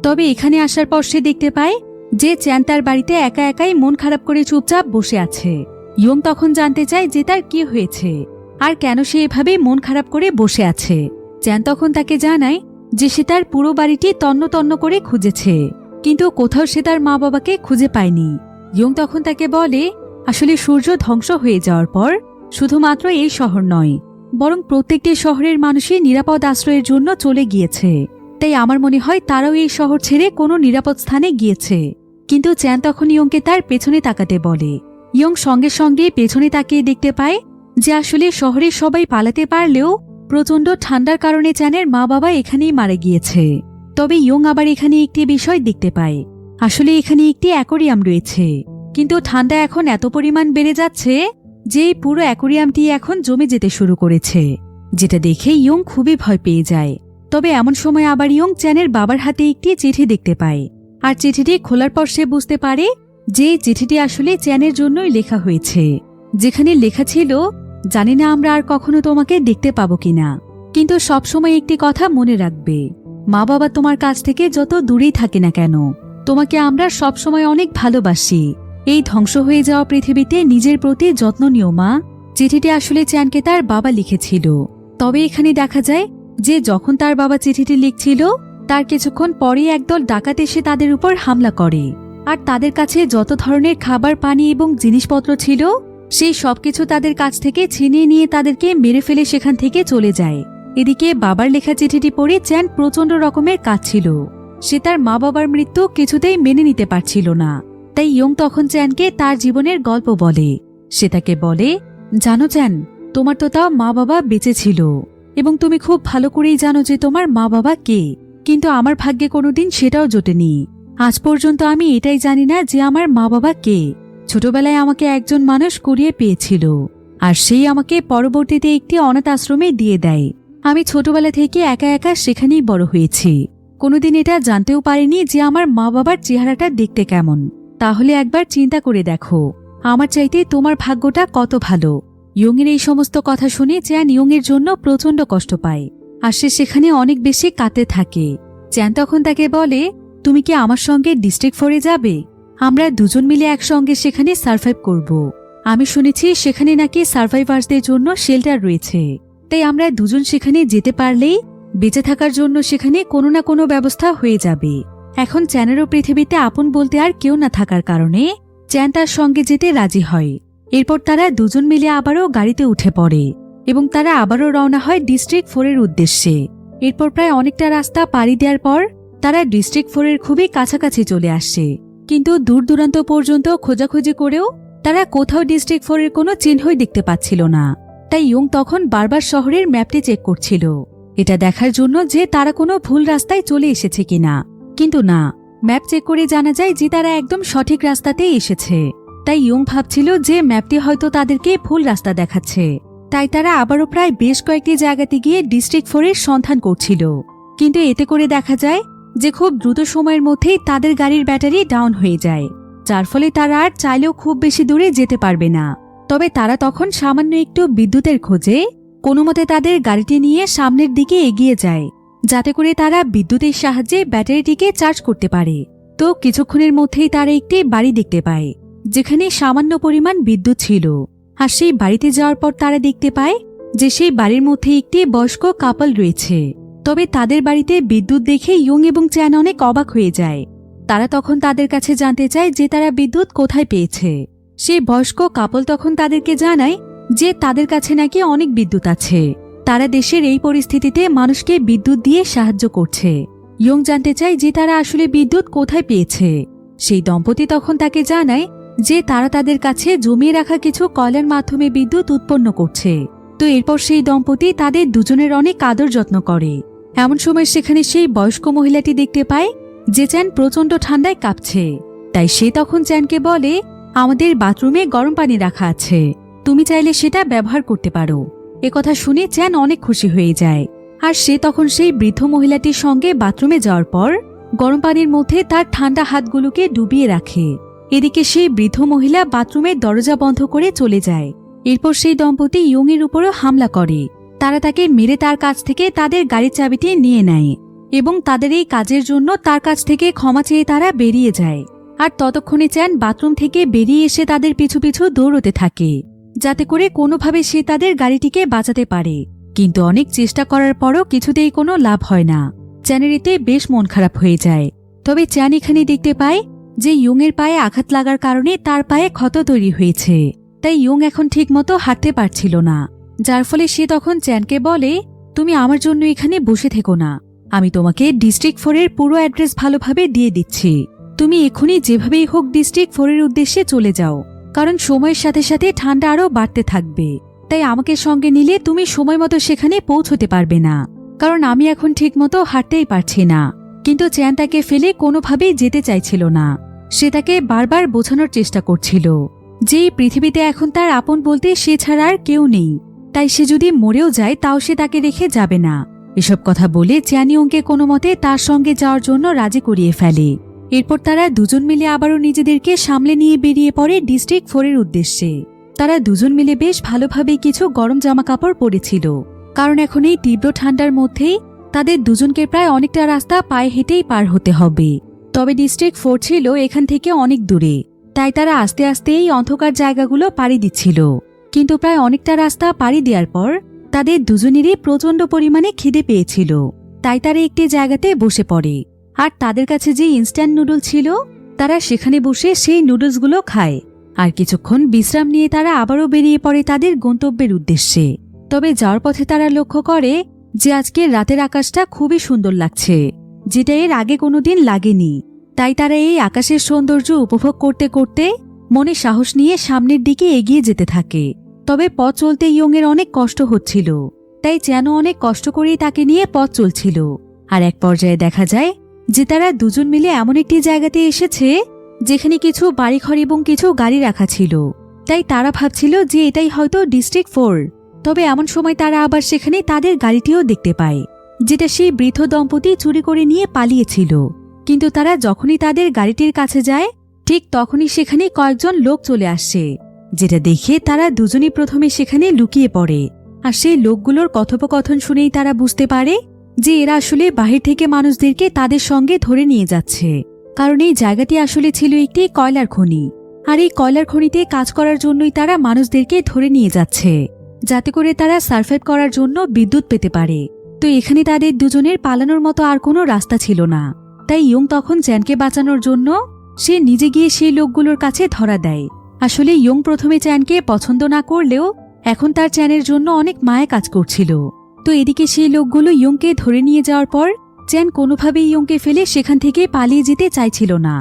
তবে এখানে আসার পর সে দেখতে পায় যে চ্যান তার বাড়িতে একা একাই মন খারাপ করে চুপচাপ বসে আছে। ইয়ং তখন জানতে চায় যে তার কি হয়েছে আর কেন সে এভাবে মন খারাপ করে বসে আছে। চ্যান তখন তাকে জানায় যে সে তার পুরো বাড়িটি তন্ন তন্ন করে খুঁজেছে, কিন্তু কোথাও সে তার মা বাবাকে খুঁজে পায়নি। ইয়ং তখন তাকে বলে, আসলে সূর্য ধ্বংস হয়ে যাওয়ার পর শুধুমাত্র এই শহর নয়, বরং প্রত্যেকটি শহরের মানুষই নিরাপদ আশ্রয়ের জন্য চলে গিয়েছে। তাই আমার মনে হয় তারাও এই শহর ছেড়ে কোনো নিরাপদ স্থানে গিয়েছে। কিন্তু চ্যান তখন ইয়ংকে তার পেছনে তাকাতে বলে। ইয়ং সঙ্গে সঙ্গে পেছনে তাকিয়ে দেখতে পায় যে আসলে শহরের সবাই পালাতে পারলেও প্রচণ্ড ঠান্ডার কারণে চ্যানের মা বাবা এখানেই মারা গিয়েছে। তবে ইয়ং আবার এখানে একটি বিষয় দেখতে পায়, আসলে এখানে একটি অ্যাকোরিয়াম রয়েছে, কিন্তু ঠান্ডা এখন এত পরিমাণ বেড়ে যাচ্ছে যে এই পুরো অ্যাকোরিয়ামটি এখন জমে যেতে শুরু করেছে, যেটা দেখে ইয়ং খুবই ভয় পেয়ে যায়। তবে এমন সময় আবার ইয়ং চ্যানের বাবার হাতে একটি চিঠি দেখতে পায়, আর চিঠিটি খোলার পর সে বুঝতে পারে যে এই চিঠিটি আসলে চ্যানের জন্যই লেখা হয়েছে, যেখানে লেখা ছিল, জানি না আমরা আর কখনো তোমাকে দেখতে পাবো কিনা, কিন্তু সবসময় একটি কথা মনে রাখবে, মা বাবা তোমার কাছ থেকে যত দূরেই থাকে না কেন তোমাকে আমরা সবসময় অনেক ভালোবাসি। এই ধ্বংস হয়ে যাওয়া পৃথিবীতে নিজের প্রতি যত্ন নিও মা। চিঠিটি আসলে চ্যানকে তার বাবা লিখেছিল। তবে এখানে দেখা যায় যে যখন তার বাবা চিঠিটি লিখছিল তার কিছুক্ষণ পরে একদল ডাকাত এসে তাদের উপর হামলা করে, আর তাদের কাছে যত ধরনের খাবার, পানি এবং জিনিসপত্র ছিল সেই সবকিছু তাদের কাছ থেকে ছিনিয়ে নিয়ে তাদেরকে মেরে ফেলে সেখান থেকে চলে যায়। এদিকে বাবার লেখা চিঠিটি পড়ে চ্যান প্রচণ্ড রকমের কাঁদছিল। সে তার মা বাবার মৃত্যু কিছুতেই মেনে নিতে পারছিল না। তাই ইয়ং তখন চ্যানকে তার জীবনের গল্প বলে। সে তাকে বলে, জানো চ্যান, তোমার তো তাও মা বাবা বেঁচে ছিল এবং তুমি খুব ভালো করেই জানো যে তোমার মা বাবা কে, কিন্তু আমার ভাগ্যে কোনোদিন সেটাও জোটেনি। আজ পর্যন্ত আমি এটাই জানি না যে আমার মা বাবা কে। ছোটবেলায় আমাকে একজন মানুষ কুড়িয়ে পেয়েছিল, আর সেই আমাকে পরবর্তীতে একটি অনাথ আশ্রমে দিয়ে দেয়। আমি ছোটবেলা থেকে একা একা সেখানেই বড় হয়েছি। কোনোদিন এটা জানতেও পারিনি যে আমার মা বাবার চেহারাটা দেখতে কেমন। তাহলে একবার চিন্তা করে দেখো আমার চাইতে তোমার ভাগ্যটা কত ভালো। ইয়ংয়ের এই সমস্ত কথা শুনে চ্যান ইয়ংয়ের জন্য প্রচণ্ড কষ্ট পায়, আর সে সেখানে অনেক বেশি কাঁদতে থাকে। চ্যান তখন তাকে বলে, তুমি কি আমার সঙ্গে ডিস্ট্রিক্ট 4 এ যাবে? আমরা দুজন মিলে একসঙ্গে সেখানে সার্ভাইভ করব। আমি শুনেছি সেখানে নাকি সার্ভাইভার্সদের জন্য শেল্টার রয়েছে, তাই আমরা দুজন সেখানে যেতে পারলেই বেঁচে থাকার জন্য সেখানে কোনো না কোনো ব্যবস্থা হয়ে যাবে। এখন চ্যানেরও পৃথিবীতে আপন বলতে আর কেউ না থাকার কারণে চ্যান তার সঙ্গে যেতে রাজি হয়। এরপর তারা দুজন মিলে আবারও গাড়িতে উঠে পড়ে এবং তারা আবারও রওনা হয় ডিস্ট্রিক্ট 4 এর উদ্দেশ্যে। এরপর প্রায় অনেকটা রাস্তা পাড়ি দেওয়ার পর তারা ডিস্ট্রিক্ট 4 এর খুবই কাছাকাছি চলে আসে, কিন্তু দূর দূরান্ত পর্যন্ত খোঁজাখুঁজি করেও তারা কোথাও ডিস্ট্রিক্ট 4 এর কোনো চিহ্নই দেখতে পাচ্ছিল না। তাই ইয়ং তখন বারবার শহরের ম্যাপটি চেক করছিল, এটা দেখার জন্য যে তারা কোনো ভুল রাস্তায় চলে এসেছে কিনা। কিন্তু না, ম্যাপ চেক করে জানা যায় যে তারা একদম সঠিক রাস্তাতেই এসেছে। তাই ইয়ং ভাবছিল যে ম্যাপটি হয়তো তাদেরকে ভুল রাস্তা দেখাচ্ছে। তাই তারা আবারও প্রায় বেশ কয়েকটি জায়গাতে গিয়ে ডিস্ট্রিক্ট 4 এর সন্ধান করছিল, কিন্তু এতে করে দেখা যায় যে খুব দ্রুত সময়ের মধ্যেই তাদের গাড়ির ব্যাটারি ডাউন হয়ে যায়, যার ফলে তারা আর চাইলেও খুব বেশি দূরে যেতে পারবে না। তবে তারা তখন সামান্য একটু বিদ্যুতের খোঁজে কোনোমতে তাদের গাড়িটি নিয়ে সামনের দিকে এগিয়ে যায়, যাতে করে তারা বিদ্যুতের সাহায্যে ব্যাটারিটিকে চার্জ করতে পারে। তো কিছুক্ষণের মধ্যেই তারা একটি বাড়ি দেখতে পায় যেখানে সামান্য পরিমাণ বিদ্যুৎ ছিল। আর সেই বাড়িতে যাওয়ার পর তারা দেখতে পায় যে সেই বাড়ির মধ্যে একটি বয়স্ক কাপল রয়েছে। তবে তাদের বাড়িতে বিদ্যুৎ দেখে ইয়ং এবং চ্যান অনেক অবাক হয়ে যায়। তারা তখন তাদের কাছে জানতে চায় যে তারা বিদ্যুৎ কোথায় পেয়েছে। সেই বয়স্ক কাপল তখন তাদেরকে জানায় যে তাদের কাছে নাকি অনেক বিদ্যুৎ আছে, তারা দেশের এই পরিস্থিতিতে মানুষকে বিদ্যুৎ দিয়ে সাহায্য করছে। ইয়ং জানতে চায় যে তারা আসলে বিদ্যুৎ কোথায় পেয়েছে। সেই দম্পতি তখন তাকে জানায় যে তারা তাদের কাছে জমিয়ে রাখা কিছু কয়লার মাধ্যমে বিদ্যুৎ উৎপন্ন করছে। তো এরপর সেই দম্পতি তাদের দুজনের অনেক আদর যত্ন করে। এমন সময় সেখানে সেই বয়স্ক মহিলাটি দেখতে পায় যে চ্যান প্রচণ্ড ঠান্ডায় কাঁপছে। তাই সে তখন চ্যানকে বলে, আমাদের বাথরুমে গরম পানি রাখা আছে, তুমি চাইলে সেটা ব্যবহার করতে পারো। একথা শুনে চ্যান অনেক খুশি হয়ে যায়। আর সে তখন সেই বৃদ্ধ মহিলাটির সঙ্গে বাথরুমে যাওয়ার পর গরম পানির মধ্যে তার ঠান্ডা হাতগুলোকে ডুবিয়ে রাখে। এদিকে সেই বৃদ্ধ মহিলা বাথরুমের দরজা বন্ধ করে চলে যায়। এরপর সেই দম্পতি ইয়ংয়ের উপরও হামলা করে। তারা তাকে মেরে তার কাছ থেকে তাদের গাড়ির চাবিটি নিয়ে নেয় এবং তাদের এই কাজের জন্য তার কাছ থেকে ক্ষমা চেয়ে তারা বেরিয়ে যায়। আর ততক্ষণে চ্যান বাথরুম থেকে বেরিয়ে এসে তাদের পিছু পিছু দৌড়তে থাকে, যাতে করে কোনোভাবে সে তাদের গাড়িটিকে বাঁচাতে পারে। কিন্তু অনেক চেষ্টা করার পরও কিছুতেই কোনো লাভ হয় না। চ্যানের এতে বেশ মন খারাপ হয়ে যায়। তবে চ্যান এখানে দেখতে পায় যে ইয়ংয়ের পায়ে আঘাত লাগার কারণে তার পায়ে ক্ষত তৈরি হয়েছে। তাই ইয়ং এখন ঠিকমতো হাঁটতে পারছিল না, যার ফলে সে তখন চ্যানকে বলে, তুমি আমার জন্য এখানে বসে থেকো না, আমি তোমাকে ডিস্ট্রিক্ট 4 এর পুরো অ্যাড্রেস ভালোভাবে দিয়ে দিচ্ছি। তুমি এখনই যেভাবেই হোক ডিস্ট্রিক্ট 4 এর উদ্দেশ্যে চলে যাও, কারণ সময়ের সাথে সাথে ঠান্ডা আরও বাড়তে থাকবে। তাই আমাকে সঙ্গে নিলে তুমি সময় মতো সেখানে পৌঁছতে পারবে না, কারণ আমি এখন ঠিকমতো হাঁটতেই পারছি না। কিন্তু চ্যান তাকে ফেলে কোনোভাবেই যেতে চাইছিল না। সে তাকে বারবার বোঝানোর চেষ্টা করছিল যে এই পৃথিবীতে এখন তার আপন বলতে সে ছাড়া আর কেউ নেই, তাই সে যদি মরেও যায় তাও সে তাকে রেখে যাবে না। এসব কথা বলে চ্যান ইয়ংকে কোনো মতে তার সঙ্গে যাওয়ার জন্য রাজি করিয়ে ফেলে। এরপর তারা দুজন মিলে আবারও নিজেদেরকে সামলে নিয়ে বেরিয়ে পড়ে ডিস্ট্রিক্ট 4 এর উদ্দেশ্যে। তারা দুজন মিলে বেশ ভালোভাবে কিছু গরম জামা কাপড় পরেছিল, কারণ এখন এই তীব্র ঠান্ডার মধ্যেই তাদের দুজনকে প্রায় অনেকটা রাস্তা পায়ে হেঁটেই পার হতে হবে। তবে ডিস্ট্রিক্ট 4 ছিল এখান থেকে অনেক দূরে, তাই তারা আস্তে আস্তে এই অন্ধকার জায়গাগুলো পাড়ি দিচ্ছিল। কিন্তু প্রায় অনেকটা রাস্তা পাড়ি দেওয়ার পর তাদের দুজনেরই প্রচণ্ড পরিমাণে খিদে পেয়েছিল। তাই তারা একটি জায়গাতে বসে পড়ে। আর তাদের কাছে যে ইনস্ট্যান্ট নুডল ছিল তারা সেখানে বসে সেই নুডলসগুলো খায়। আর কিছুক্ষণ বিশ্রাম নিয়ে তারা আবারও বেরিয়ে পড়ে তাদের গন্তব্যের উদ্দেশ্যে। তবে যাওয়ার পথে তারা লক্ষ্য করে যে আজকের রাতের আকাশটা খুবই সুন্দর লাগছে, যেটা এর আগে কোনোদিন লাগেনি। তাই তারা এই আকাশের সৌন্দর্য উপভোগ করতে করতে মনে সাহস নিয়ে সামনের দিকে এগিয়ে যেতে থাকে। তবে পথ চলতে ইয়ংয়ের অনেক কষ্ট হচ্ছিল, তাই চ্যান অনেক কষ্ট করেই তাকে নিয়ে পথ চলছিল। আর এক পর্যায়ে দেখা যায় যে তারা দুজন মিলে এমন একটি জায়গাতে এসেছে যেখানে কিছু বাড়িঘর এবং কিছু গাড়ি রাখা ছিল। তাই তারা ভাবছিল যে এটাই হয়তো ডিস্ট্রিক্ট 4। তবে এমন সময় তারা আবার সেখানে তাদের গাড়িটিও দেখতে পায়, যেটা সেই বৃদ্ধ দম্পতি চুরি করে নিয়ে পালিয়েছিল। কিন্তু তারা যখনই তাদের গাড়িটির কাছে যায় ঠিক তখনই সেখানে কয়েকজন লোক চলে আসছে, যেটা দেখে তারা দুজনই প্রথমে সেখানে লুকিয়ে পড়ে। আর সেই লোকগুলোর কথোপকথন শুনেই তারা বুঝতে পারে যে এরা আসলে বাহির থেকে মানুষদেরকে তাদের সঙ্গে ধরে নিয়ে যাচ্ছে, কারণ এই জায়গাটি আসলে ছিল একটি কয়লার খনি। আর এই কয়লার খনিতে কাজ করার জন্যই তারা মানুষদেরকে ধরে নিয়ে যাচ্ছে, যাতে করে তারা সার্ভাইভ করার জন্য বিদ্যুৎ পেতে পারে। তো এখানে তাদের দুজনের পালানোর মতো আর কোনো রাস্তা ছিল না। তাই ইয়ং তখন চ্যানকে বাঁচানোর জন্য সে নিজে গিয়ে সেই লোকগুলোর কাছে ধরা দেয়। আসলে ইয়ং প্রথমে চ্যানকে পছন্দ না করলেও এখন তার চ্যানের জন্য অনেক মায়া কাজ করছিল। তো এদিকে সেই লোকগুলো ইয়ংকে ধরে নিয়ে যাওয়ার পর চ্যান কোনোভাবেই ইয়ংকে ফেলে সেখান থেকে পালিয়ে যেতে চাইছিল না।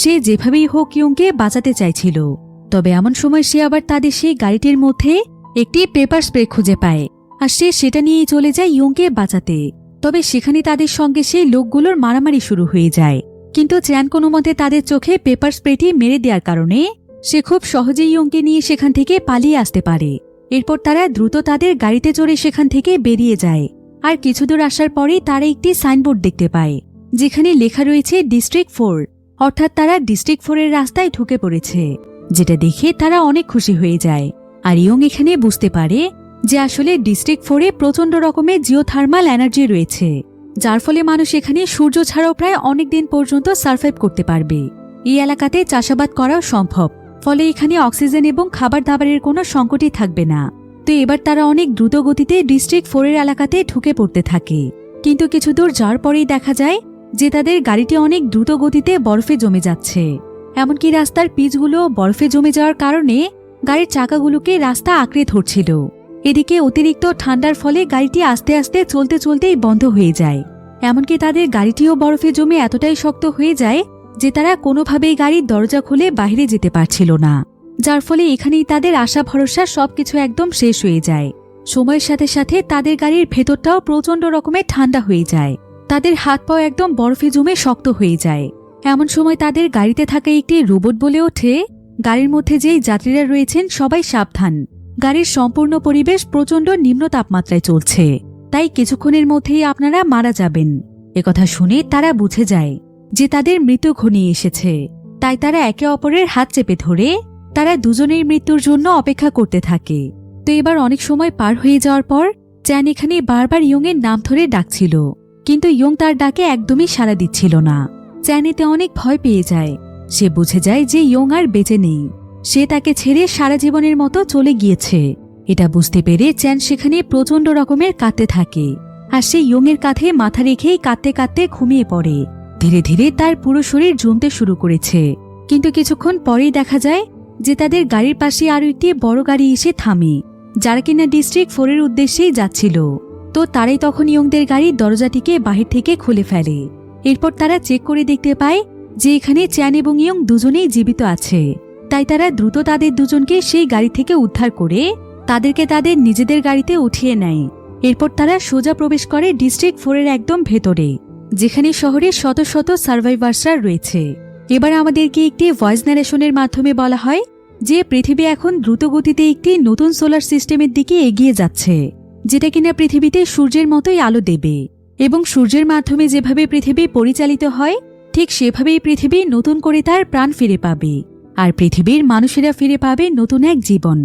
সে যেভাবেই হোক ইয়ংকে বাঁচাতে চাইছিল। তবে এমন সময় সে আবার তাদের সেই গাড়িটির মধ্যে একটি পেপার স্প্রে খুঁজে পায়, আর সে সেটা নিয়েই চলে যায় ইয়ংকে বাঁচাতে। তবে সেখানে তাদের সঙ্গে সেই লোকগুলোর মারামারি শুরু হয়ে যায়, কিন্তু চ্যান কোনো মতে তাদের চোখে পেপার স্প্রেটি মেরে দেওয়ার কারণে সে খুব সহজেই ইয়ংকে নিয়ে সেখান থেকে পালিয়ে আসতে পারে। এরপর তারা দ্রুত তাদের গাড়িতে চড়ে সেখান থেকে বেরিয়ে যায়। আর কিছু দূর আসার পরেই তারা একটি সাইনবোর্ড দেখতে পায়, যেখানে লেখা রয়েছে ডিস্ট্রিক্ট 4, অর্থাৎ তারা ডিস্ট্রিক্ট 4-এর রাস্তায় ঢুকে পড়েছে, যেটা দেখে তারা অনেক খুশি হয়ে যায়। আর ইয়ং এখানে বুঝতে পারে যে আসলে ডিস্ট্রিক্ট 4-এ প্রচণ্ড রকমের জিওথার্মাল এনার্জি রয়েছে, যার ফলে মানুষ এখানে সূর্য ছাড়াও প্রায় অনেক দিন পর্যন্ত সার্ভাইভ করতে পারবে। এই এলাকাতে চাষাবাদ করাও সম্ভব, ফলে এখানে অক্সিজেন এবং খাবার দাবারের কোনো সংকটই থাকবে না। তো এবার তারা অনেক দ্রুত গতিতে ডিস্ট্রিক্ট 4-এর এলাকাতে ঢুকে পড়তে থাকে। কিন্তু কিছু দূর যাওয়ার পরেই দেখা যায় যে তাদের গাড়িটি অনেক দ্রুত গতিতে বরফে জমে যাচ্ছে। এমনকি রাস্তার পিচগুলো বরফে জমে যাওয়ার কারণে গাড়ির চাকাগুলোকে রাস্তা আঁকড়ে ধরছিল। এদিকে অতিরিক্ত ঠান্ডার ফলে গাড়িটি আস্তে আস্তে চলতে চলতেই বন্ধ হয়ে যায়। এমনকি তাদের গাড়িটিও বরফে জমে এতটাই শক্ত হয়ে যায় যে তারা কোনোভাবেই গাড়ির দরজা খুলে বাইরে যেতে পারছিল না, যার ফলে এখানেই তাদের আশা ভরসা সবকিছু একদম শেষ হয়ে যায়। সময়ের সাথে সাথে তাদের গাড়ির ভেতরটাও প্রচণ্ড রকমের ঠান্ডা হয়ে যায়, তাদের হাত পাও একদম বরফে জমে শক্ত হয়ে যায়। এমন সময় তাদের গাড়িতে থাকা একটি রোবট বলে ওঠে, গাড়ির মধ্যে যেই যাত্রীরা রয়েছেন সবাই সাবধান, গাড়ির সম্পূর্ণ পরিবেশ প্রচণ্ড নিম্ন তাপমাত্রায় চলছে, তাই কিছুক্ষণের মধ্যেই আপনারা মারা যাবেন। একথা শুনে তারা বুঝে যায় যে তাদের মৃত্যু ঘনিয়ে এসেছে। তাই তারা একে অপরের হাত চেপে ধরে তারা দুজনের মৃত্যুর জন্য অপেক্ষা করতে থাকে। তো এবার অনেক সময় পার হয়ে যাওয়ার পর চ্যান এখানে বারবার ইয়ংয়ের নাম ধরে ডাকছিল, কিন্তু ইয়ং তার ডাকে একদমই সাড়া দিচ্ছিল না। চ্যান এতে অনেক ভয় পেয়ে যায়। সে বুঝে যায় যে ইয়ং আর বেঁচে নেই, সে তাকে ছেড়ে সারা জীবনের মতো চলে গিয়েছে। এটা বুঝতে পেরে চ্যান সেখানে প্রচণ্ড রকমের কাঁদতে থাকে, আর সে ইয়ংয়ের কাঁধে মাথা রেখেই কাঁদতে কাঁদতে ঘুমিয়ে পড়ে। ধীরে ধীরে তার পুরো শরীর জমতে শুরু করেছে। কিন্তু কিছুক্ষণ পরেই দেখা যায় যে তাদের গাড়ির পাশে আরো একটি বড় গাড়ি এসে থামে, যারা কিনা ডিস্ট্রিক্ট 4-এর উদ্দেশ্যেই যাচ্ছিল। তো তারাই তখন ইয়ংদের গাড়ির দরজাটিকে বাহির থেকে খুলে ফেলে। এরপর তারা চেক করে দেখতে পায় যে এখানে চ্যান এবং ইয়ং দুজনেই জীবিত আছে। তাই তারা দ্রুত তাদের দুজনকে সেই গাড়ি থেকে উদ্ধার করে তাদেরকে তাদের নিজেদের গাড়িতে উঠিয়ে নেয়। এরপর তারা সোজা প্রবেশ করে ডিস্ট্রিক্ট 4-এর একদম ভেতরে, যেখানে শহরের শত শত সার্ভাইভার্সরা রয়েছে। এবার আমাদেরকে একটি ভয়েস ন্যারেশনের মাধ্যমে বলা হয় যে পৃথিবী এখন দ্রুত গতিতে একটি নতুন সোলার সিস্টেমের দিকে এগিয়ে যাচ্ছে, যেটা কিনা পৃথিবীতে সূর্যের মতোই আলো দেবে, এবং সূর্যের মাধ্যমে যেভাবে পৃথিবী পরিচালিত হয় ঠিক সেভাবেই পৃথিবী নতুন করে তার প্রাণ ফিরে পাবে, আর পৃথিবীর মানুষেরা ফিরে পাবে নতুন এক জীবন।